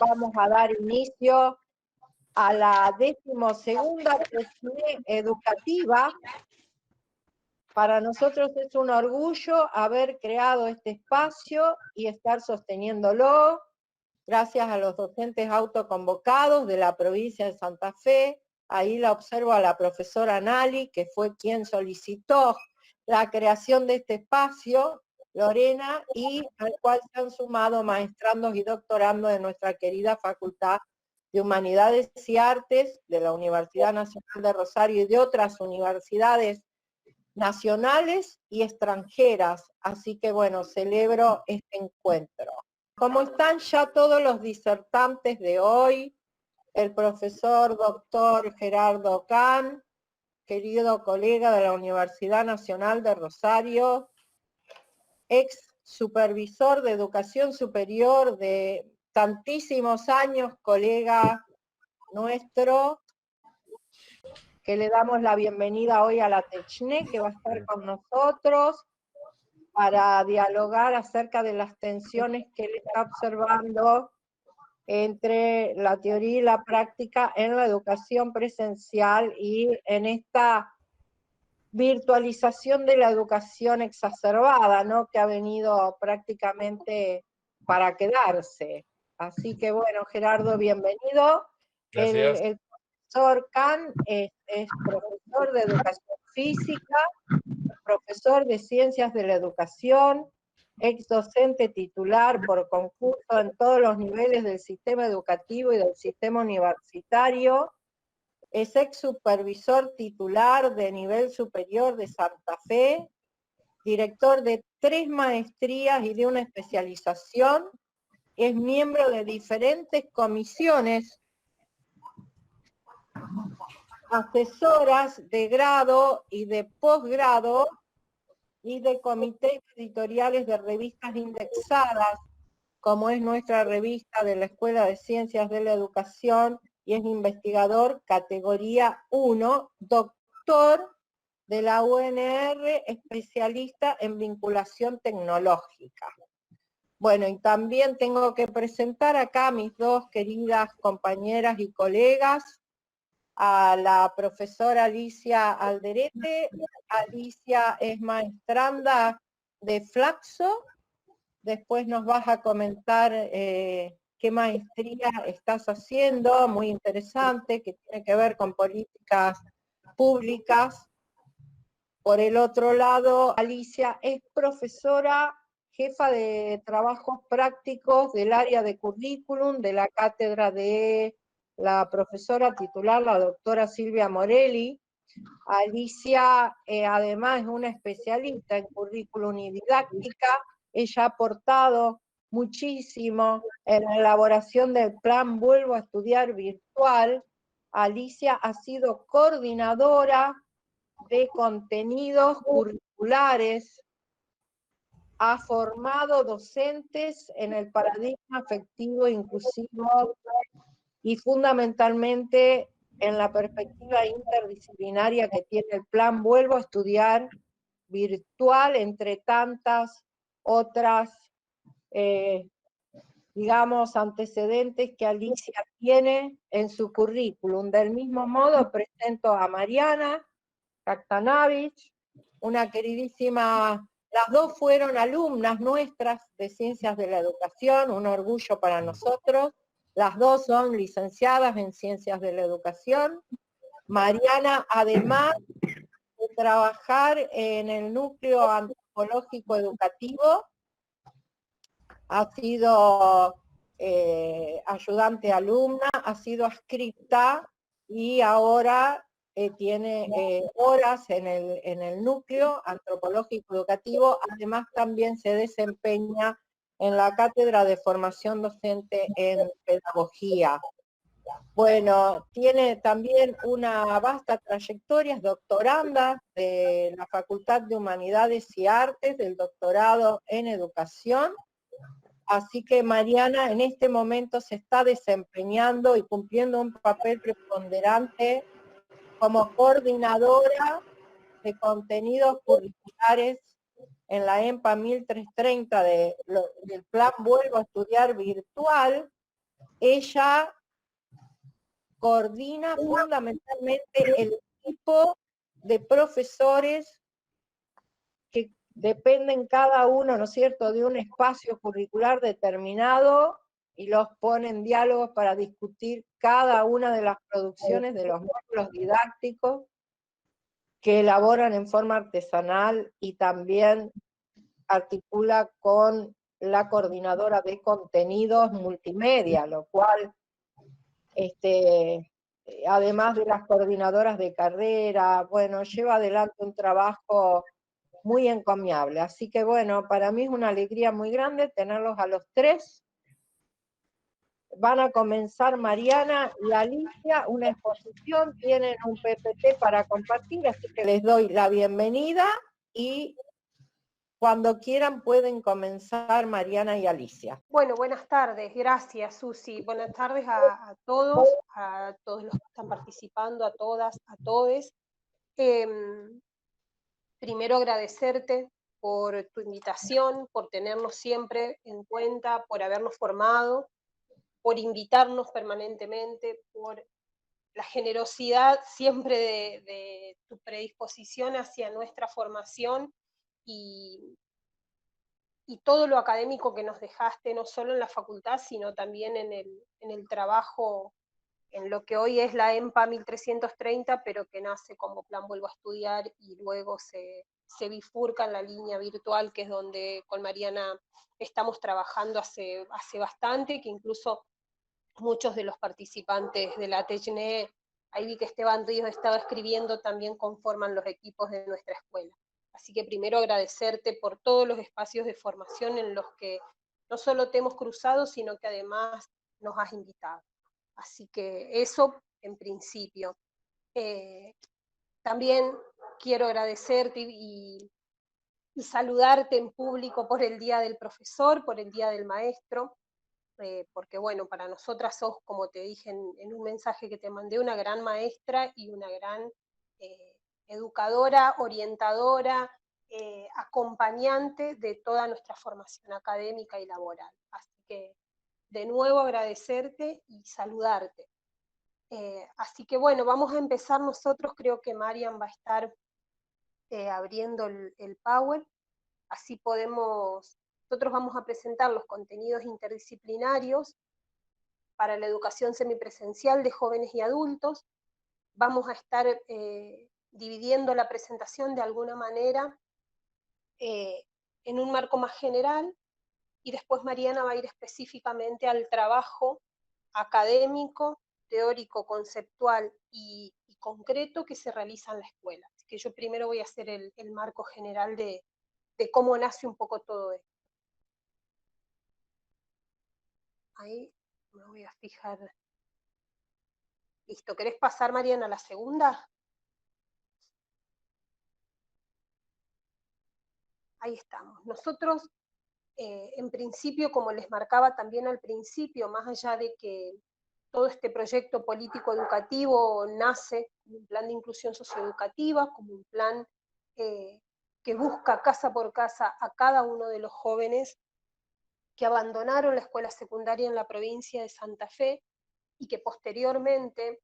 vamos a dar inicio a la 12ª Techne educativa. Para nosotros es un orgullo haber creado este espacio y estar sosteniéndolo, gracias a los docentes autoconvocados de la provincia de Santa Fe. Ahí la observo a la profesora Nali, que fue quien solicitó la creación de este espacio, Lorena, y al cual se han sumado maestrandos y doctorandos de nuestra querida Facultad de Humanidades y Artes de la Universidad Nacional de Rosario y de otras universidades nacionales y extranjeras. Así que bueno, celebro este encuentro. Como están ya todos los disertantes de hoy, el profesor doctor Gerardo Kahn, querido colega de la Universidad Nacional de Rosario, ex supervisor de educación superior de tantísimos años, colega nuestro, que le damos la bienvenida hoy a la Techne, que va a estar con nosotros para dialogar acerca de las tensiones que él está observando entre la teoría y la práctica en la educación presencial y en esta virtualización de la educación exacerbada, ¿no?, que ha venido prácticamente para quedarse. Así que bueno, Gerardo, bienvenido. Gracias. El profesor Kahn es profesor de educación física, profesor de ciencias de la educación, ex docente titular por concurso en todos los niveles del sistema educativo y del sistema universitario, es ex supervisor titular de nivel superior de Santa Fe, director de 3 maestrías y de una especialización, es miembro de diferentes comisiones asesoras de grado y de posgrado y de comités editoriales de revistas indexadas, como es nuestra revista de la Escuela de Ciencias de la Educación, y es investigador categoría 1, doctor de la UNR, especialista en vinculación tecnológica. Bueno, y también tengo que presentar acá a mis dos queridas compañeras y colegas, a la profesora Alicia Alderete. Alicia es maestranda de Flaxo. Después nos vas a comentar qué maestría estás haciendo, muy interesante, que tiene que ver con políticas públicas. Por el otro lado, Alicia es profesora, jefa de trabajos prácticos del área de currículum de la cátedra de la profesora titular, la doctora Silvia Morelli. Alicia además es una especialista en currículum y didáctica. Ella ha aportado muchísimo en la elaboración del plan Vuelvo a Estudiar virtual. Alicia ha sido coordinadora de contenidos curriculares, ha formado docentes en el paradigma afectivo inclusivo y fundamentalmente en la perspectiva interdisciplinaria que tiene el plan Vuelvo a Estudiar virtual, entre tantas otras, digamos, antecedentes que Alicia tiene en su currículum. Del mismo modo presento a Mariana Kaktanavich, una queridísima, las dos fueron alumnas nuestras de Ciencias de la Educación, un orgullo para nosotros. Las dos son licenciadas en Ciencias de la Educación. Mariana, además de trabajar en el núcleo antropológico educativo, ha sido ayudante alumna, ha sido adscripta y ahora tiene horas en el núcleo antropológico educativo. Además también se desempeña en la Cátedra de Formación Docente en Pedagogía. Bueno, tiene también una vasta trayectoria, es doctoranda de la Facultad de Humanidades y Artes, del doctorado en Educación. Así que Mariana en este momento se está desempeñando y cumpliendo un papel preponderante como coordinadora de contenidos curriculares en la EMPA 1330 del Plan Vuelvo a Estudiar virtual, ella coordina fundamentalmente el equipo de profesores que dependen cada uno, ¿no es cierto?, de un espacio curricular determinado y los pone en diálogos para discutir cada una de las producciones de los módulos didácticos que elaboran en forma artesanal y también articula con la coordinadora de contenidos multimedia, lo cual, además de las coordinadoras de carrera, bueno, lleva adelante un trabajo muy encomiable. Así que bueno, para mí es una alegría muy grande tenerlos a los tres. Van a comenzar Mariana y Alicia una exposición, tienen un PPT para compartir, así que les doy la bienvenida y cuando quieran pueden comenzar Mariana y Alicia. Bueno, buenas tardes, gracias Susi. Buenas tardes a todos los que están participando, a todas, a todes. Primero agradecerte por tu invitación, por tenernos siempre en cuenta, por habernos formado, por invitarnos permanentemente, por la generosidad siempre de tu predisposición hacia nuestra formación y todo lo académico que nos dejaste, no solo en la facultad, sino también en el trabajo, en lo que hoy es la EMPA 1330, pero que nace como Plan Vuelvo a Estudiar y luego se bifurca en la línea virtual, que es donde con Mariana estamos trabajando hace bastante, que incluso muchos de los participantes de la TECHNE, ahí vi que Esteban Ríos estaba escribiendo, también conforman los equipos de nuestra escuela. Así que primero agradecerte por todos los espacios de formación en los que no solo te hemos cruzado, sino que además nos has invitado. Así que eso en principio. También quiero agradecerte y saludarte en público por el Día del Profesor, por el Día del Maestro, porque bueno, para nosotras sos, como te dije en un mensaje que te mandé, una gran maestra y una gran educadora, orientadora, acompañante de toda nuestra formación académica y laboral. Así que de nuevo agradecerte y saludarte. Así que bueno, vamos a empezar nosotros, creo que Marian va a estar abriendo el Power, así nosotros vamos a presentar los contenidos interdisciplinarios para la educación semipresencial de jóvenes y adultos. Vamos a estar dividiendo la presentación de alguna manera en un marco más general, y después Mariana va a ir específicamente al trabajo académico, teórico, conceptual y concreto que se realiza en la escuela. Así que yo primero voy a hacer el marco general de cómo nace un poco todo esto. Ahí me voy a fijar. Listo, ¿querés pasar, Mariana, a la segunda? Ahí estamos. Nosotros, en principio, como les marcaba también al principio, más allá de que todo este proyecto político educativo nace como un plan de inclusión socioeducativa, como un plan que busca casa por casa a cada uno de los jóvenes que abandonaron la escuela secundaria en la provincia de Santa Fe y que posteriormente,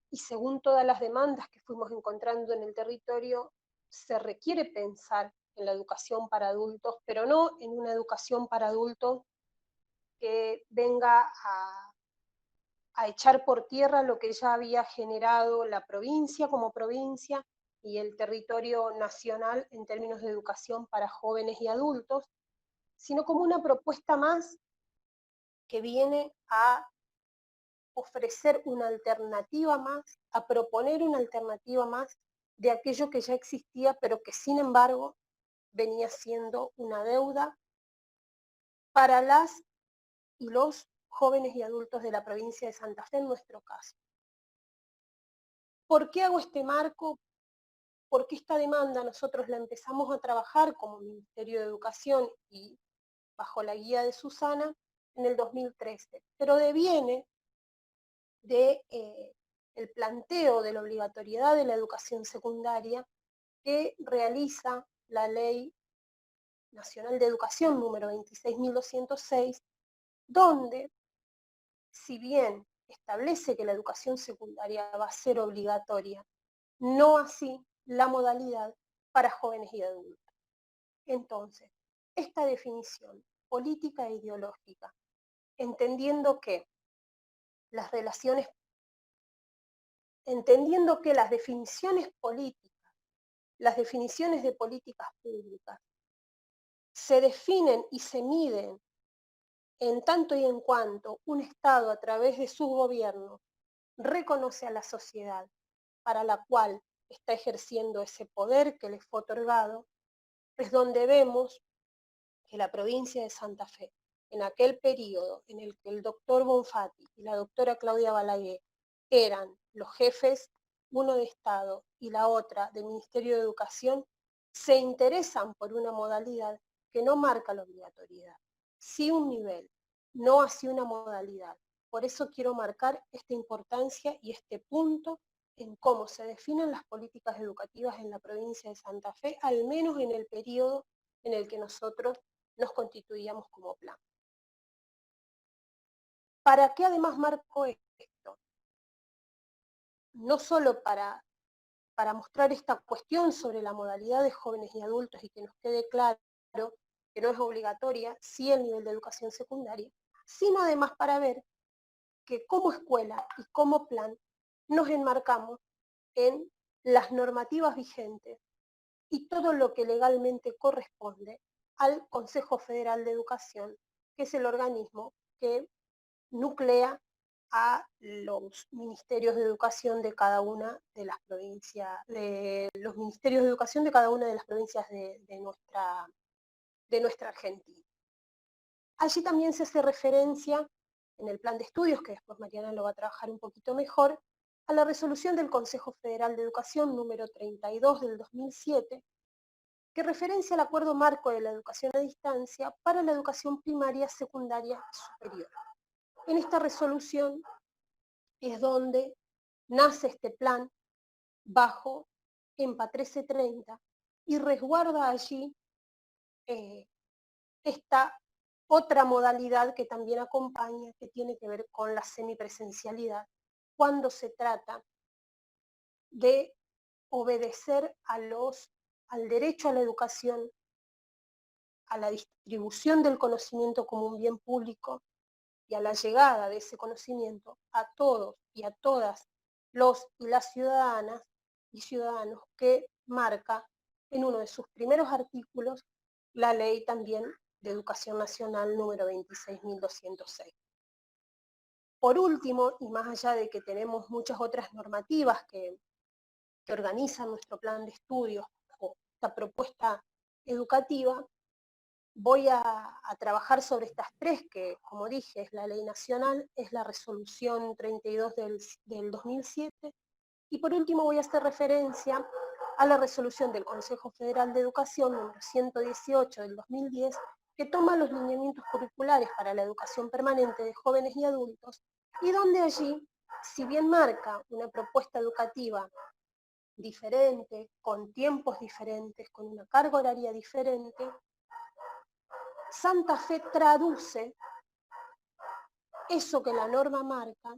y según todas las demandas que fuimos encontrando en el territorio, se requiere pensar en la educación para adultos, pero no en una educación para adultos que venga a echar por tierra lo que ya había generado la provincia como provincia y el territorio nacional en términos de educación para jóvenes y adultos, sino como una propuesta más que viene a ofrecer una alternativa más, a proponer una alternativa más de aquello que ya existía, pero que sin embargo venía siendo una deuda para las y los jóvenes y adultos de la provincia de Santa Fe en nuestro caso. ¿Por qué hago este marco? Porque esta demanda nosotros la empezamos a trabajar como Ministerio de Educación y bajo la guía de Susana en el 2013, pero deviene de el planteo de la obligatoriedad de la educación secundaria que realiza la Ley Nacional de Educación número 26.206, donde si bien establece que la educación secundaria va a ser obligatoria, no así la modalidad para jóvenes y adultos. Entonces, esta definición política e ideológica, entendiendo que las definiciones políticas, las definiciones de políticas públicas, se definen y se miden en tanto y en cuanto un Estado a través de sus gobiernos reconoce a la sociedad para la cual está ejerciendo ese poder que le fue otorgado, es donde vemos que la provincia de Santa Fe, en aquel periodo en el que el doctor Bonfatti y la doctora Claudia Balaguer eran los jefes, uno de Estado y la otra del Ministerio de Educación, se interesan por una modalidad que no marca la obligatoriedad, sí un nivel, no así una modalidad. Por eso quiero marcar esta importancia y este punto en cómo se definen las políticas educativas en la provincia de Santa Fe, al menos en el periodo en el que nosotros nos constituíamos como plan. ¿Para qué además marco esto? No solo para mostrar esta cuestión sobre la modalidad de jóvenes y adultos y que nos quede claro que no es obligatoria, sí el nivel de educación secundaria, sino además para ver que como escuela y como plan nos enmarcamos en las normativas vigentes y todo lo que legalmente corresponde al Consejo Federal de Educación, que es el organismo que nuclea a los ministerios de educación de cada una de las provincias, de los ministerios de educación de cada una de las provincias de nuestra Argentina. Allí también se hace referencia en el plan de estudios, que después Mariana lo va a trabajar un poquito mejor, a la resolución del Consejo Federal de Educación número 32 del 2007, que referencia al acuerdo marco de la educación a distancia para la educación primaria, secundaria y superior. En esta resolución es donde nace este plan bajo EMPA 1330 y resguarda allí esta otra modalidad que también acompaña, que tiene que ver con la semipresencialidad, cuando se trata de obedecer al derecho a la educación, a la distribución del conocimiento como un bien público y a la llegada de ese conocimiento a todos y a todas los y las ciudadanas y ciudadanos que marca en uno de sus primeros artículos la ley también de Educación Nacional número 26.206. Por último, y más allá de que tenemos muchas otras normativas que organizan nuestro plan de estudios o esta propuesta educativa, voy a trabajar sobre estas tres, que como dije es la ley nacional, es la resolución 32 del 2007, y por último voy a hacer referencia a la resolución del Consejo Federal de Educación número 118 del 2010, que toma los lineamientos curriculares para la educación permanente de jóvenes y adultos, y donde allí, si bien marca una propuesta educativa diferente, con tiempos diferentes, con una carga horaria diferente, Santa Fe traduce eso que la norma marca,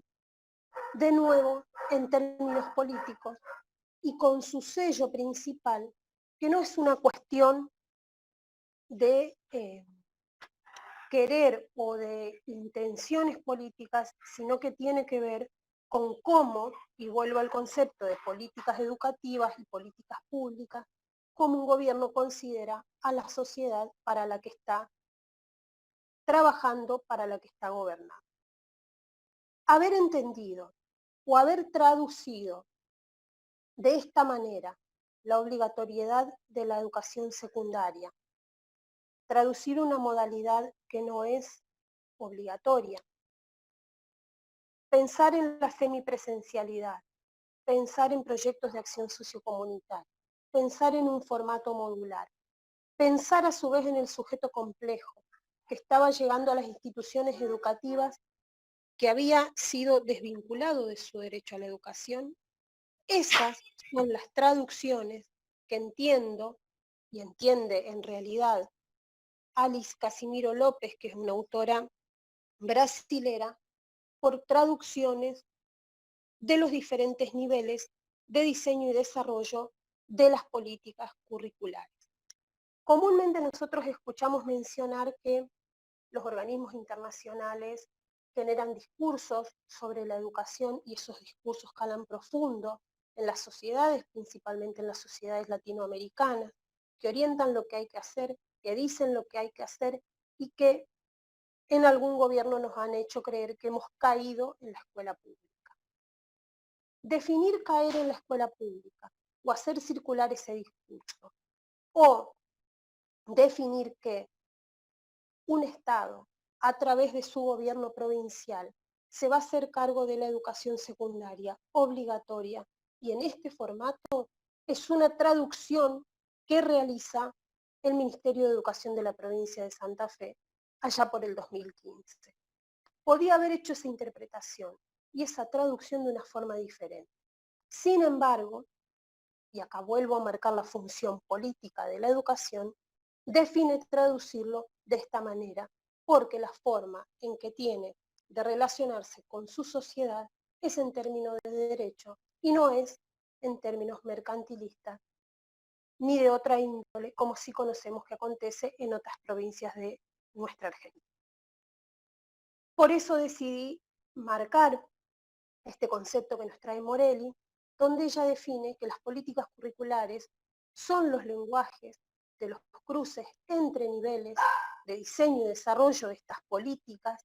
de nuevo en términos políticos y con su sello principal, que no es una cuestión de querer o de intenciones políticas, sino que tiene que ver con cómo, y vuelvo al concepto de políticas educativas y políticas públicas, cómo un gobierno considera a la sociedad para la que está trabajando, para la que está gobernando. Haber entendido o haber traducido de esta manera la obligatoriedad de la educación secundaria, traducir una modalidad que no es obligatoria, pensar en la semipresencialidad, pensar en proyectos de acción sociocomunitaria, pensar en un formato modular, pensar a su vez en el sujeto complejo que estaba llegando a las instituciones educativas, que había sido desvinculado de su derecho a la educación. Esas son las traducciones que entiendo y entiende en realidad Alice Casimiro López, que es una autora brasilera, por traducciones de los diferentes niveles de diseño y desarrollo de las políticas curriculares. Comúnmente nosotros escuchamos mencionar que los organismos internacionales generan discursos sobre la educación y esos discursos calan profundo en las sociedades, principalmente en las sociedades latinoamericanas, que orientan lo que hay que hacer, que dicen lo que hay que hacer y que en algún gobierno nos han hecho creer que hemos caído en la escuela pública. Definir caer en la escuela pública o hacer circular ese discurso o definir que un Estado, a través de su gobierno provincial, se va a hacer cargo de la educación secundaria obligatoria y en este formato es una traducción que realiza el Ministerio de Educación de la provincia de Santa Fe allá por el 2015. Podía haber hecho esa interpretación y esa traducción de una forma diferente. Sin embargo, y acá vuelvo a marcar la función política de la educación, define traducirlo de esta manera, porque la forma en que tiene de relacionarse con su sociedad es en términos de derecho y no es en términos mercantilistas ni de otra índole, como sí conocemos que acontece en otras provincias de nuestra Argentina. Por eso decidí marcar este concepto que nos trae Morelli, donde ella define que las políticas curriculares son los lenguajes de los cruces entre niveles de diseño y desarrollo de estas políticas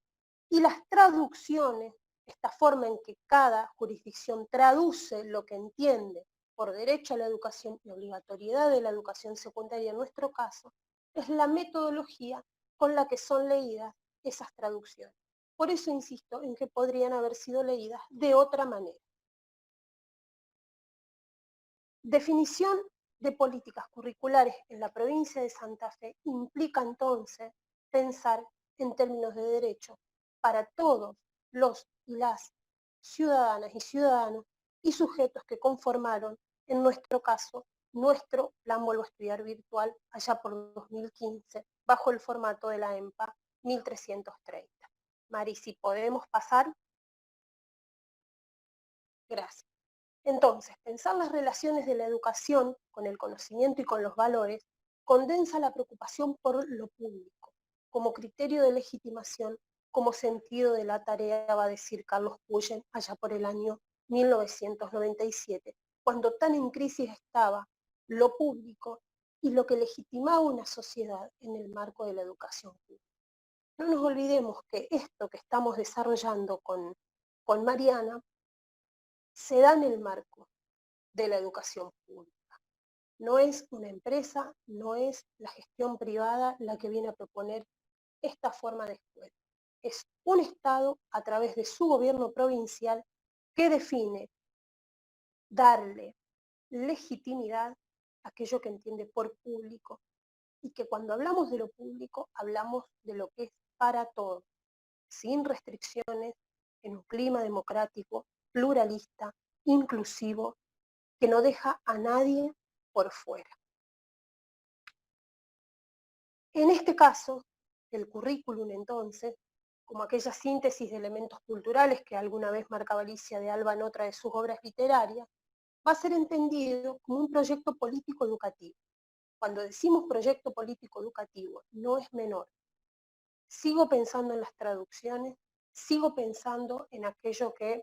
y las traducciones, esta forma en que cada jurisdicción traduce lo que entiende por derecho a la educación y obligatoriedad de la educación secundaria en nuestro caso, es la metodología con la que son leídas esas traducciones. Por eso insisto en que podrían haber sido leídas de otra manera. Definición de políticas curriculares en la provincia de Santa Fe implica entonces pensar en términos de derecho para todos los y las ciudadanas y ciudadanos y sujetos que conformaron, en nuestro caso, nuestro plan Vuelvo a Estudiar virtual allá por 2015, bajo el formato de la EMPA 1330. Mari, si podemos pasar. Gracias. Entonces, pensar las relaciones de la educación con el conocimiento y con los valores condensa la preocupación por lo público, como criterio de legitimación, como sentido de la tarea, va a decir Carlos Puyen allá por el año 1997, cuando tan en crisis estaba lo público y lo que legitimaba una sociedad en el marco de la educación pública. No nos olvidemos que esto que estamos desarrollando con Mariana se da en el marco de la educación pública. No es una empresa, no es la gestión privada la que viene a proponer esta forma de escuela. Es un Estado a través de su gobierno provincial que define darle legitimidad a aquello que entiende por público y que cuando hablamos de lo público hablamos de lo que es para todos, sin restricciones, en un clima democrático, pluralista, inclusivo, que no deja a nadie por fuera. En este caso, el currículum entonces, como aquella síntesis de elementos culturales que alguna vez marcaba Alicia de Alba en otra de sus obras literarias, va a ser entendido como un proyecto político educativo. Cuando decimos proyecto político educativo, no es menor. Sigo pensando en las traducciones, sigo pensando en aquello que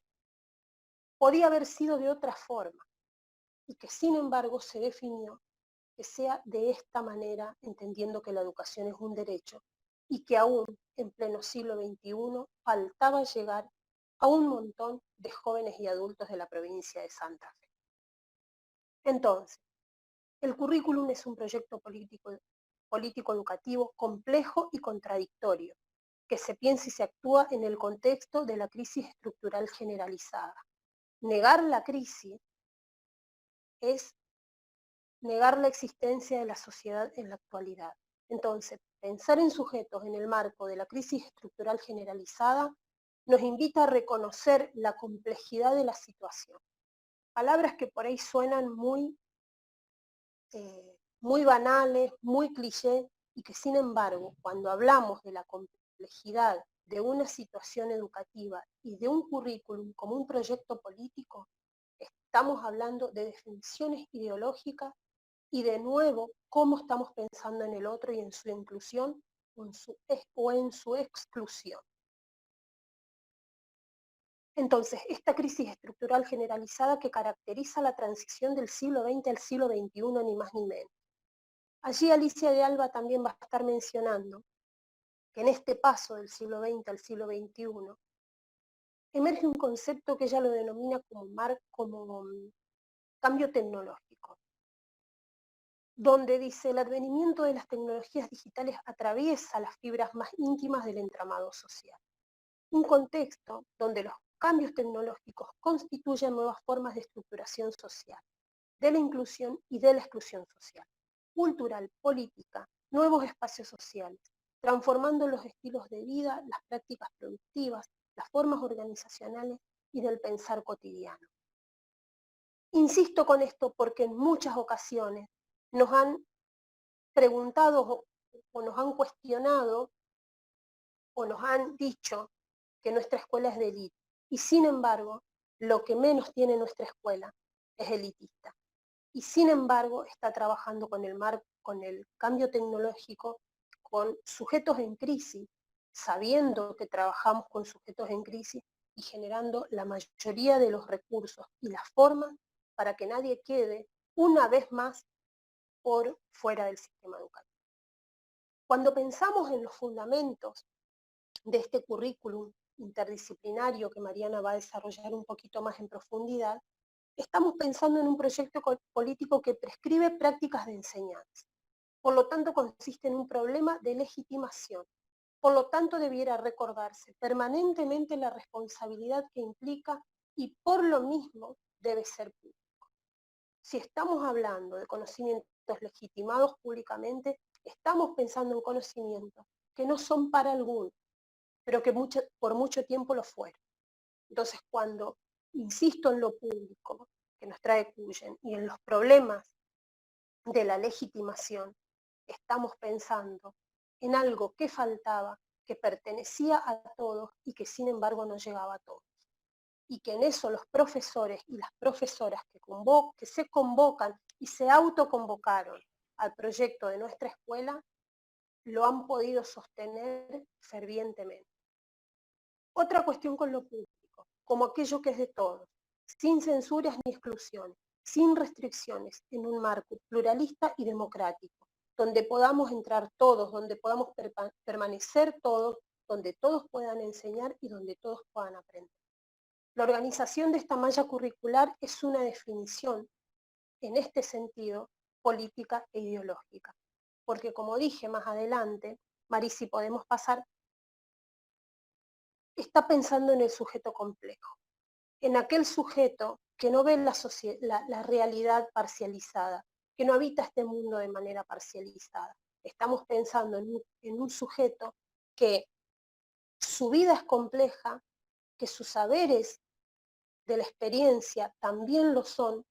podía haber sido de otra forma y que sin embargo se definió que sea de esta manera, entendiendo que la educación es un derecho y que aún en pleno siglo XXI faltaba llegar a un montón de jóvenes y adultos de la provincia de Santa Fe. Entonces, el currículum es un proyecto político educativo complejo y contradictorio, que se piensa y se actúa en el contexto de la crisis estructural generalizada. Negar la crisis es negar la existencia de la sociedad en la actualidad. Entonces, pensar en sujetos en el marco de la crisis estructural generalizada nos invita a reconocer la complejidad de la situación. Palabras que por ahí suenan muy banales, muy cliché, y que sin embargo, cuando hablamos de la complejidad de una situación educativa y de un currículum como un proyecto político, estamos hablando de definiciones ideológicas y de nuevo cómo estamos pensando en el otro y en su inclusión o en su exclusión. Entonces, esta crisis estructural generalizada que caracteriza la transición del siglo XX al siglo XXI, ni más ni menos. Allí Alicia de Alba también va a estar mencionando que en este paso del siglo XX al siglo XXI emerge un concepto que ella lo denomina como cambio tecnológico, donde dice el advenimiento de las tecnologías digitales atraviesa las fibras más íntimas del entramado social. Un contexto donde los cambios tecnológicos constituyen nuevas formas de estructuración social, de la inclusión y de la exclusión social, cultural, política, nuevos espacios sociales, transformando los estilos de vida, las prácticas productivas, las formas organizacionales y del pensar cotidiano. Insisto con esto porque en muchas ocasiones nos han preguntado o nos han cuestionado o nos han dicho que nuestra escuela es de élite. Y sin embargo, lo que menos tiene nuestra escuela es elitista. Y sin embargo, está trabajando con el cambio tecnológico, con sujetos en crisis, sabiendo que trabajamos con sujetos en crisis y generando la mayoría de los recursos y las formas para que nadie quede una vez más por fuera del sistema educativo. Cuando pensamos en los fundamentos de este currículum interdisciplinario que Mariana va a desarrollar un poquito más en profundidad, estamos pensando en un proyecto político que prescribe prácticas de enseñanza. Por lo tanto, consiste en un problema de legitimación. Por lo tanto, debiera recordarse permanentemente la responsabilidad que implica y por lo mismo debe ser público. Si estamos hablando de conocimientos legitimados públicamente, estamos pensando en conocimientos que no son para algunos, pero que por mucho tiempo lo fueron. Entonces, cuando insisto en lo público que nos trae Cuyen y en los problemas de la legitimación, estamos pensando en algo que faltaba, que pertenecía a todos y que sin embargo no llegaba a todos. Y que en eso los profesores y las profesoras que se convocan y se autoconvocaron al proyecto de nuestra escuela, lo han podido sostener fervientemente. Otra cuestión con lo público, como aquello que es de todos, sin censuras ni exclusiones, sin restricciones, en un marco pluralista y democrático, donde podamos entrar todos, donde podamos permanecer todos, donde todos puedan enseñar y donde todos puedan aprender. La organización de esta malla curricular es una definición, en este sentido, política e ideológica. Porque como dije más adelante, Marisi, podemos pasar, está pensando en el sujeto complejo, en aquel sujeto que no ve la realidad parcializada, que no habita este mundo de manera parcializada. Estamos pensando en un sujeto que su vida es compleja, que sus saberes de la experiencia también lo son,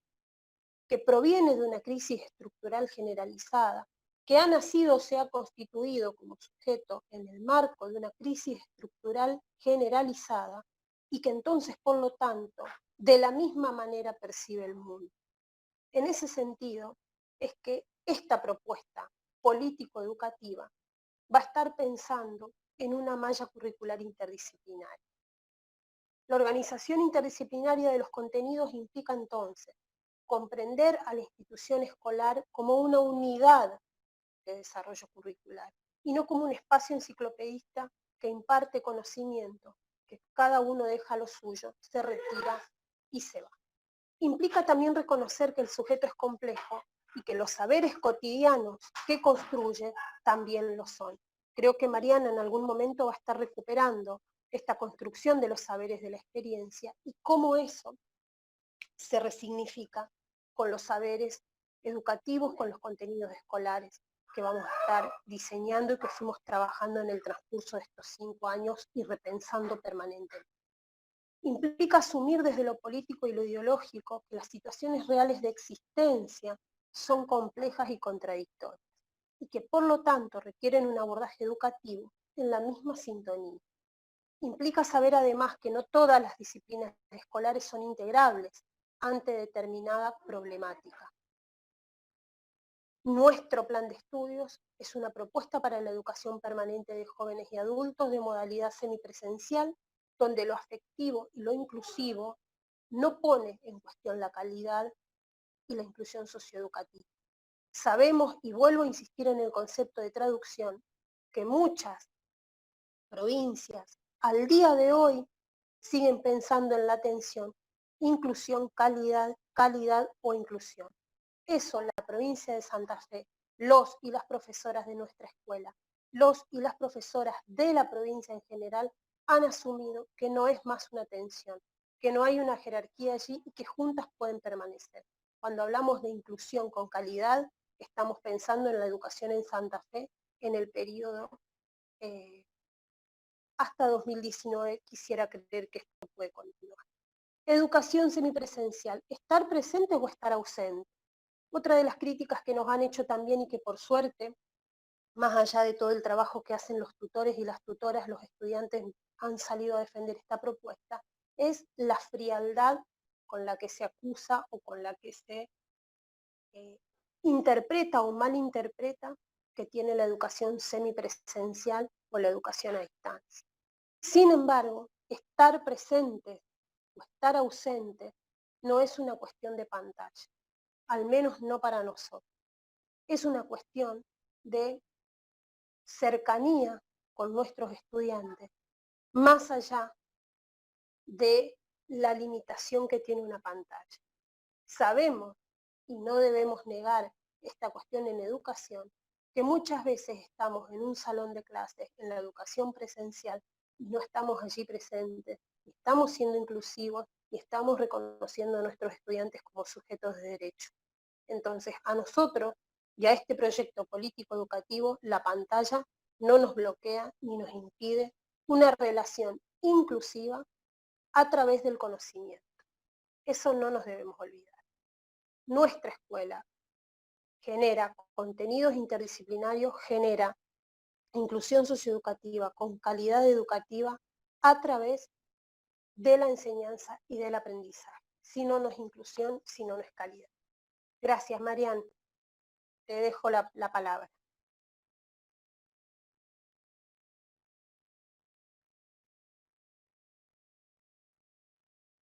que proviene de una crisis estructural generalizada, que ha nacido o se ha constituido como sujeto en el marco de una crisis estructural generalizada y que entonces, por lo tanto, de la misma manera percibe el mundo. En ese sentido, es que esta propuesta político-educativa va a estar pensando en una malla curricular interdisciplinaria. La organización interdisciplinaria de los contenidos implica entonces comprender a la institución escolar como una unidad de desarrollo curricular y no como un espacio enciclopedista que imparte conocimiento, que cada uno deja lo suyo, se retira y se va. Implica también reconocer que el sujeto es complejo y que los saberes cotidianos que construye también lo son. Creo que Mariana en algún momento va a estar recuperando esta construcción de los saberes de la experiencia y cómo eso se resignifica con los saberes educativos, con los contenidos escolares que vamos a estar diseñando y que fuimos trabajando en el transcurso de estos 5 años y repensando permanentemente. Implica asumir desde lo político y lo ideológico que las situaciones reales de existencia son complejas y contradictorias y que por lo tanto requieren un abordaje educativo en la misma sintonía. implica saber además que no todas las disciplinas escolares son integrables ante determinada problemática. Nuestro plan de estudios es una propuesta para la educación permanente de jóvenes y adultos de modalidad semipresencial, donde lo afectivo y lo inclusivo no pone en cuestión la calidad y la inclusión socioeducativa. Sabemos, y vuelvo a insistir en el concepto de traducción, que muchas provincias al día de hoy siguen pensando en la atención, inclusión, calidad, calidad o inclusión. Eso la provincia de Santa Fe, los y las profesoras de nuestra escuela, los y las profesoras de la provincia en general han asumido que no es más una atención, que no hay una jerarquía allí y que juntas pueden permanecer. Cuando hablamos de inclusión con calidad, estamos pensando en la educación en Santa Fe en el periodo hasta 2019, quisiera creer que esto puede continuar. Educación semipresencial, ¿estar presente o estar ausente? Otra de las críticas que nos han hecho también y que por suerte, más allá de todo el trabajo que hacen los tutores y las tutoras, los estudiantes han salido a defender esta propuesta, es la frialdad con la que se acusa o con la que se interpreta o malinterpreta que tiene la educación semipresencial o la educación a distancia. Sin embargo, estar presente o estar ausente no es una cuestión de pantalla, al menos no para nosotros. Es una cuestión de cercanía con nuestros estudiantes, más allá de la limitación que tiene una pantalla. Sabemos, y no debemos negar esta cuestión en educación, que muchas veces estamos en un salón de clases, en la educación presencial, y no estamos allí presentes, estamos siendo inclusivos y estamos reconociendo a nuestros estudiantes como sujetos de derecho. Entonces, a nosotros y a este proyecto político educativo, la pantalla no nos bloquea ni nos impide una relación inclusiva a través del conocimiento. Eso no nos debemos olvidar. Nuestra escuela genera contenidos interdisciplinarios, genera inclusión socioeducativa con calidad educativa a través de la enseñanza y del aprendizaje. Si no, no es inclusión, si no, no es calidad. Gracias, Marian. Te dejo la palabra.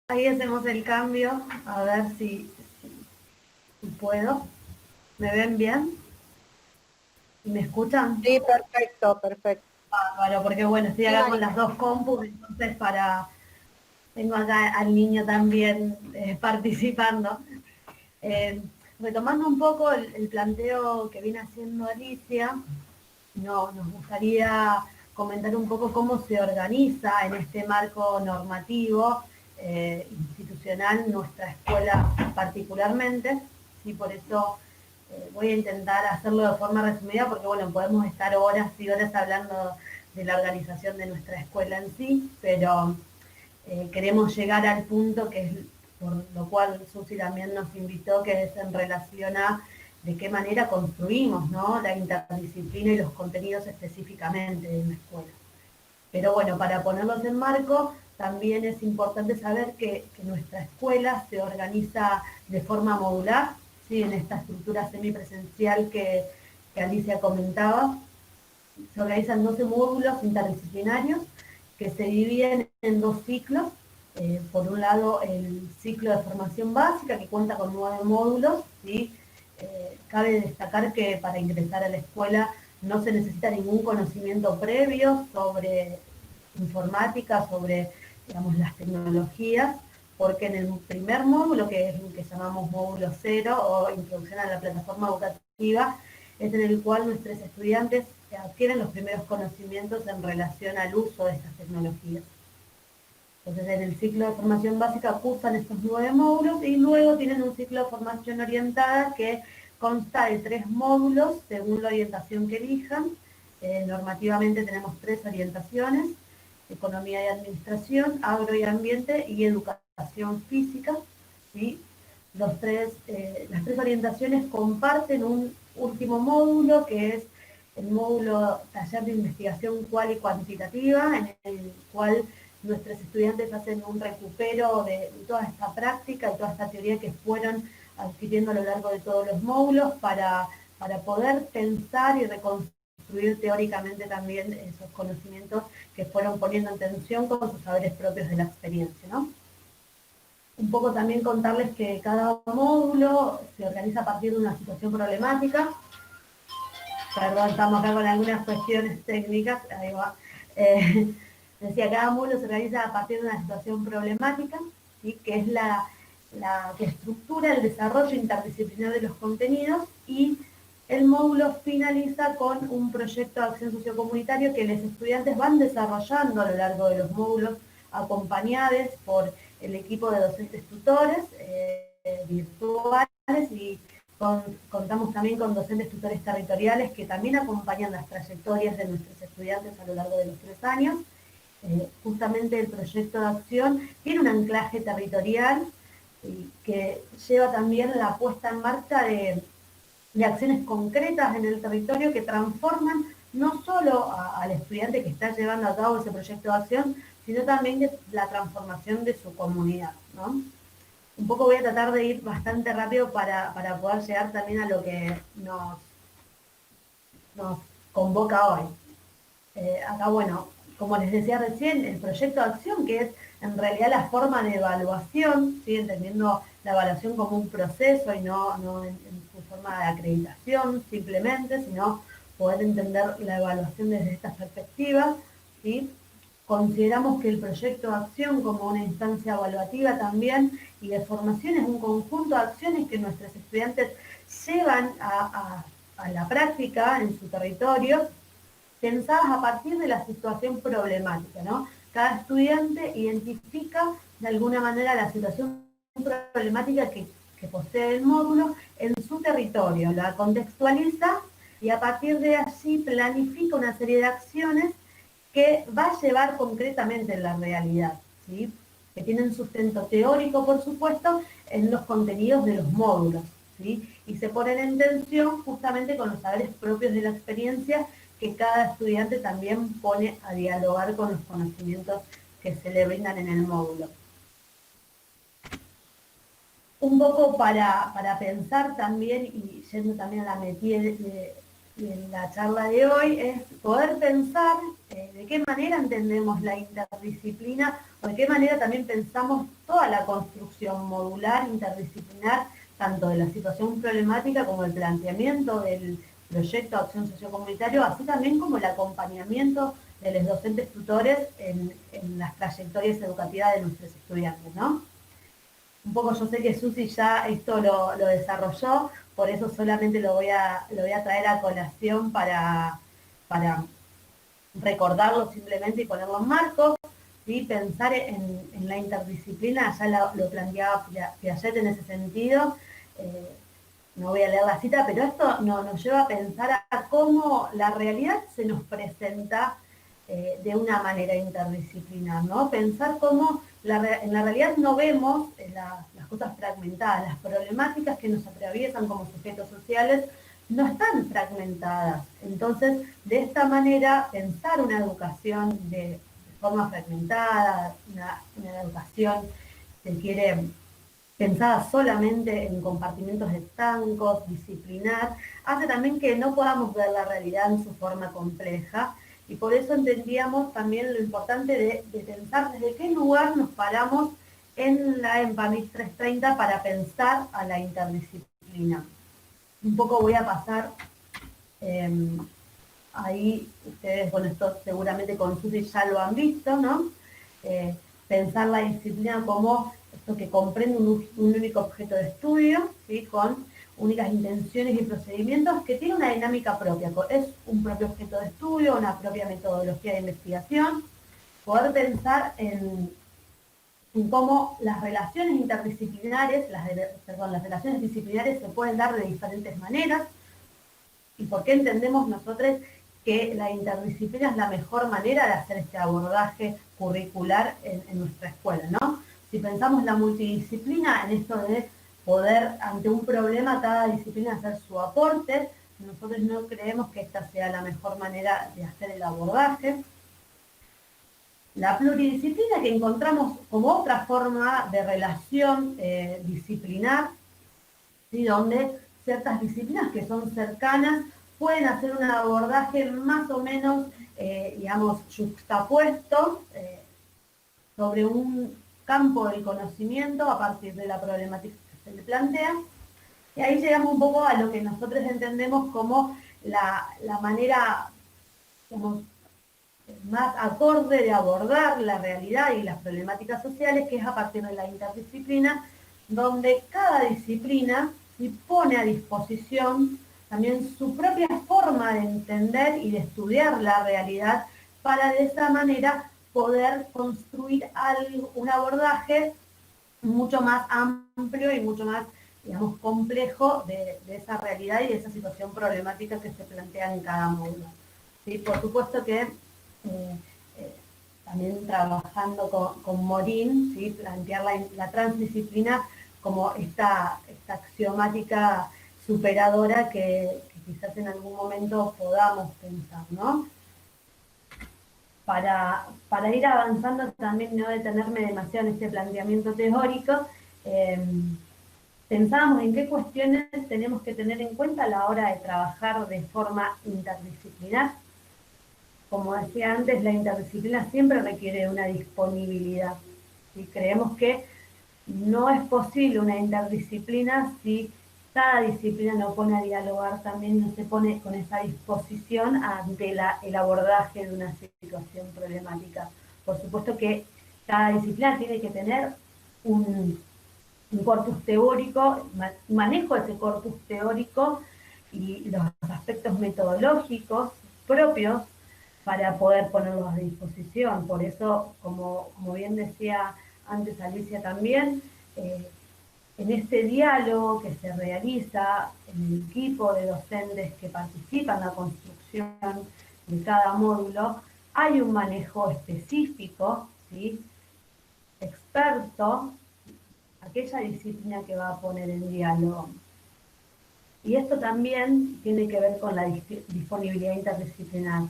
Ahí hacemos el cambio, a ver si puedo. ¿Me ven bien? ¿Y me escuchan? Sí, perfecto, perfecto. Bueno, porque bueno, estoy acá con las dos compus, entonces tengo acá al niño también participando. Retomando un poco el planteo que viene haciendo Alicia, nos gustaría comentar un poco cómo se organiza en este marco normativo institucional nuestra escuela particularmente, ¿sí? Por eso voy a intentar hacerlo de forma resumida porque bueno, podemos estar horas y horas hablando de la organización de nuestra escuela en sí, pero queremos llegar al punto que es por lo cual Susi también nos invitó, que es en relación a de qué manera construimos, ¿no?, la interdisciplina y los contenidos específicamente de una escuela. Pero bueno, para ponerlos en marco, también es importante saber que nuestra escuela se organiza de forma modular, ¿sí?, en esta estructura semipresencial que Alicia comentaba. Se organizan 12 módulos interdisciplinarios que se dividen en dos ciclos. Por un lado, el ciclo de formación básica, que cuenta con 9 módulos, ¿sí? Cabe destacar que para ingresar a la escuela no se necesita ningún conocimiento previo sobre informática, sobre, digamos, las tecnologías, porque en el primer módulo, que es el que llamamos módulo 0 o introducción a la plataforma educativa, es en el cual nuestros estudiantes adquieren los primeros conocimientos en relación al uso de estas tecnologías. Entonces, en el ciclo de formación básica cursan estos 9 módulos y luego tienen un ciclo de formación orientada que consta de 3 módulos según la orientación que elijan. Normativamente tenemos 3 orientaciones: economía y administración, agro y ambiente y educación física, ¿sí? Las 3 orientaciones comparten un último módulo que es el módulo taller de investigación cual y cuantitativa, en el cual nuestros estudiantes hacen un recupero de toda esta práctica y toda esta teoría que fueron adquiriendo a lo largo de todos los módulos para poder pensar y reconstruir teóricamente también esos conocimientos que fueron poniendo en tensión con sus saberes propios de la experiencia, ¿no? Un poco también contarles que cada módulo se organiza a partir de una situación problemática. Perdón, estamos acá con algunas cuestiones técnicas, ahí va. Decía, cada módulo se organiza a partir de una situación problemática, ¿sí? Que es la que estructura el desarrollo interdisciplinar de los contenidos, y el módulo finaliza con un proyecto de acción sociocomunitario que los estudiantes van desarrollando a lo largo de los módulos, acompañados por el equipo de docentes tutores virtuales, y contamos también con docentes tutores territoriales que también acompañan las trayectorias de nuestros estudiantes a lo largo de los 3 años. Justamente el proyecto de acción tiene un anclaje territorial que lleva también la puesta en marcha de acciones concretas en el territorio que transforman no solo al estudiante que está llevando a cabo ese proyecto de acción, sino también la transformación de su comunidad, ¿no? Un poco voy a tratar de ir bastante rápido para poder llegar también a lo que nos convoca hoy. Acá, bueno, como les decía recién, el proyecto de acción, que es en realidad la forma de evaluación, ¿sí? Entendiendo la evaluación como un proceso y no en su forma de acreditación simplemente, sino poder entender la evaluación desde esta perspectiva, ¿sí? Consideramos que el proyecto de acción como una instancia evaluativa también y de formación es un conjunto de acciones que nuestros estudiantes llevan a la práctica en su territorio, pensadas a partir de la situación problemática, ¿no? Cada estudiante identifica de alguna manera la situación problemática que posee el módulo en su territorio, la contextualiza y a partir de allí planifica una serie de acciones que va a llevar concretamente en la realidad, ¿sí? Que tienen sustento teórico, por supuesto, en los contenidos de los módulos, ¿sí? Y se ponen en tensión justamente con los saberes propios de la experiencia que cada estudiante también pone a dialogar con los conocimientos que se le brindan en el módulo. Un poco para pensar también, y yendo también a la metida de la charla de hoy, es poder pensar de qué manera entendemos la interdisciplina, o de qué manera también pensamos toda la construcción modular, interdisciplinar, tanto de la situación problemática como el planteamiento del proyecto de acción sociocomunitario, así también como el acompañamiento de los docentes tutores en las trayectorias educativas de nuestros estudiantes, ¿no? Un poco yo sé que Susi ya esto lo desarrolló, por eso solamente lo voy a traer a colación para recordarlo simplemente y ponerlo en marco, ¿sí? Pensar en la interdisciplina, ya lo planteaba Piaget en ese sentido. No voy a leer la cita, pero esto nos lleva a pensar a cómo la realidad se nos presenta de una manera interdisciplinar, ¿no? Pensar cómo en la realidad no vemos las cosas fragmentadas, las problemáticas que nos atraviesan como sujetos sociales no están fragmentadas. Entonces, de esta manera, pensar una educación de forma fragmentada, una educación, se quiere, pensada solamente en compartimentos estancos, disciplinar, hace también que no podamos ver la realidad en su forma compleja, y por eso entendíamos también lo importante de pensar desde qué lugar nos paramos en la EMPAMIS 330 para pensar a la interdisciplina. Un poco voy a pasar ahí, ustedes, bueno, esto seguramente con Susi ya lo han visto, ¿no? Pensar la disciplina como esto que comprende un único objeto de estudio, ¿sí? Con únicas intenciones y procedimientos que tiene una dinámica propia. Es un propio objeto de estudio, una propia metodología de investigación. Poder pensar en cómo las relaciones interdisciplinares, las relaciones disciplinares se pueden dar de diferentes maneras, y por qué entendemos nosotros que la interdisciplina es la mejor manera de hacer este abordaje curricular en nuestra escuela, ¿no? Si pensamos la multidisciplina en esto de poder, ante un problema, cada disciplina hacer su aporte, nosotros no creemos que esta sea la mejor manera de hacer el abordaje. La pluridisciplina que encontramos como otra forma de relación disciplinar, ¿sí? Donde ciertas disciplinas que son cercanas pueden hacer un abordaje más o menos, digamos, yuxtapuesto sobre un campo del conocimiento a partir de la problemática que se le plantea. Y ahí llegamos un poco a lo que nosotros entendemos como la manera, digamos, más acorde de abordar la realidad y las problemáticas sociales, que es a partir de la interdisciplina, donde cada disciplina pone a disposición también su propia forma de entender y de estudiar la realidad para de esa manera poder construir un abordaje mucho más amplio y mucho más, digamos, complejo de esa realidad y de esa situación problemática que se plantea en cada módulo. ¿Sí? Por supuesto que también trabajando con Morín, ¿sí? Plantear la transdisciplina como esta axiomática superadora que quizás en algún momento podamos pensar, ¿no? Para ir avanzando también, no detenerme demasiado en este planteamiento teórico, pensábamos en qué cuestiones tenemos que tener en cuenta a la hora de trabajar de forma interdisciplinar. Como decía antes, la interdisciplina siempre requiere una disponibilidad. Y creemos que no es posible una interdisciplina si cada disciplina no pone a dialogar también, no se pone con esa disposición ante el abordaje de una situación problemática. Por supuesto que cada disciplina tiene que tener un corpus teórico, manejo de ese corpus teórico y los aspectos metodológicos propios para poder ponerlos a disposición. Por eso, como bien decía antes Alicia también, en este diálogo que se realiza en el equipo de docentes que participan en la construcción de cada módulo, hay un manejo específico, ¿sí? Experto, aquella disciplina que va a poner en diálogo. Y esto también tiene que ver con la disponibilidad interdisciplinar.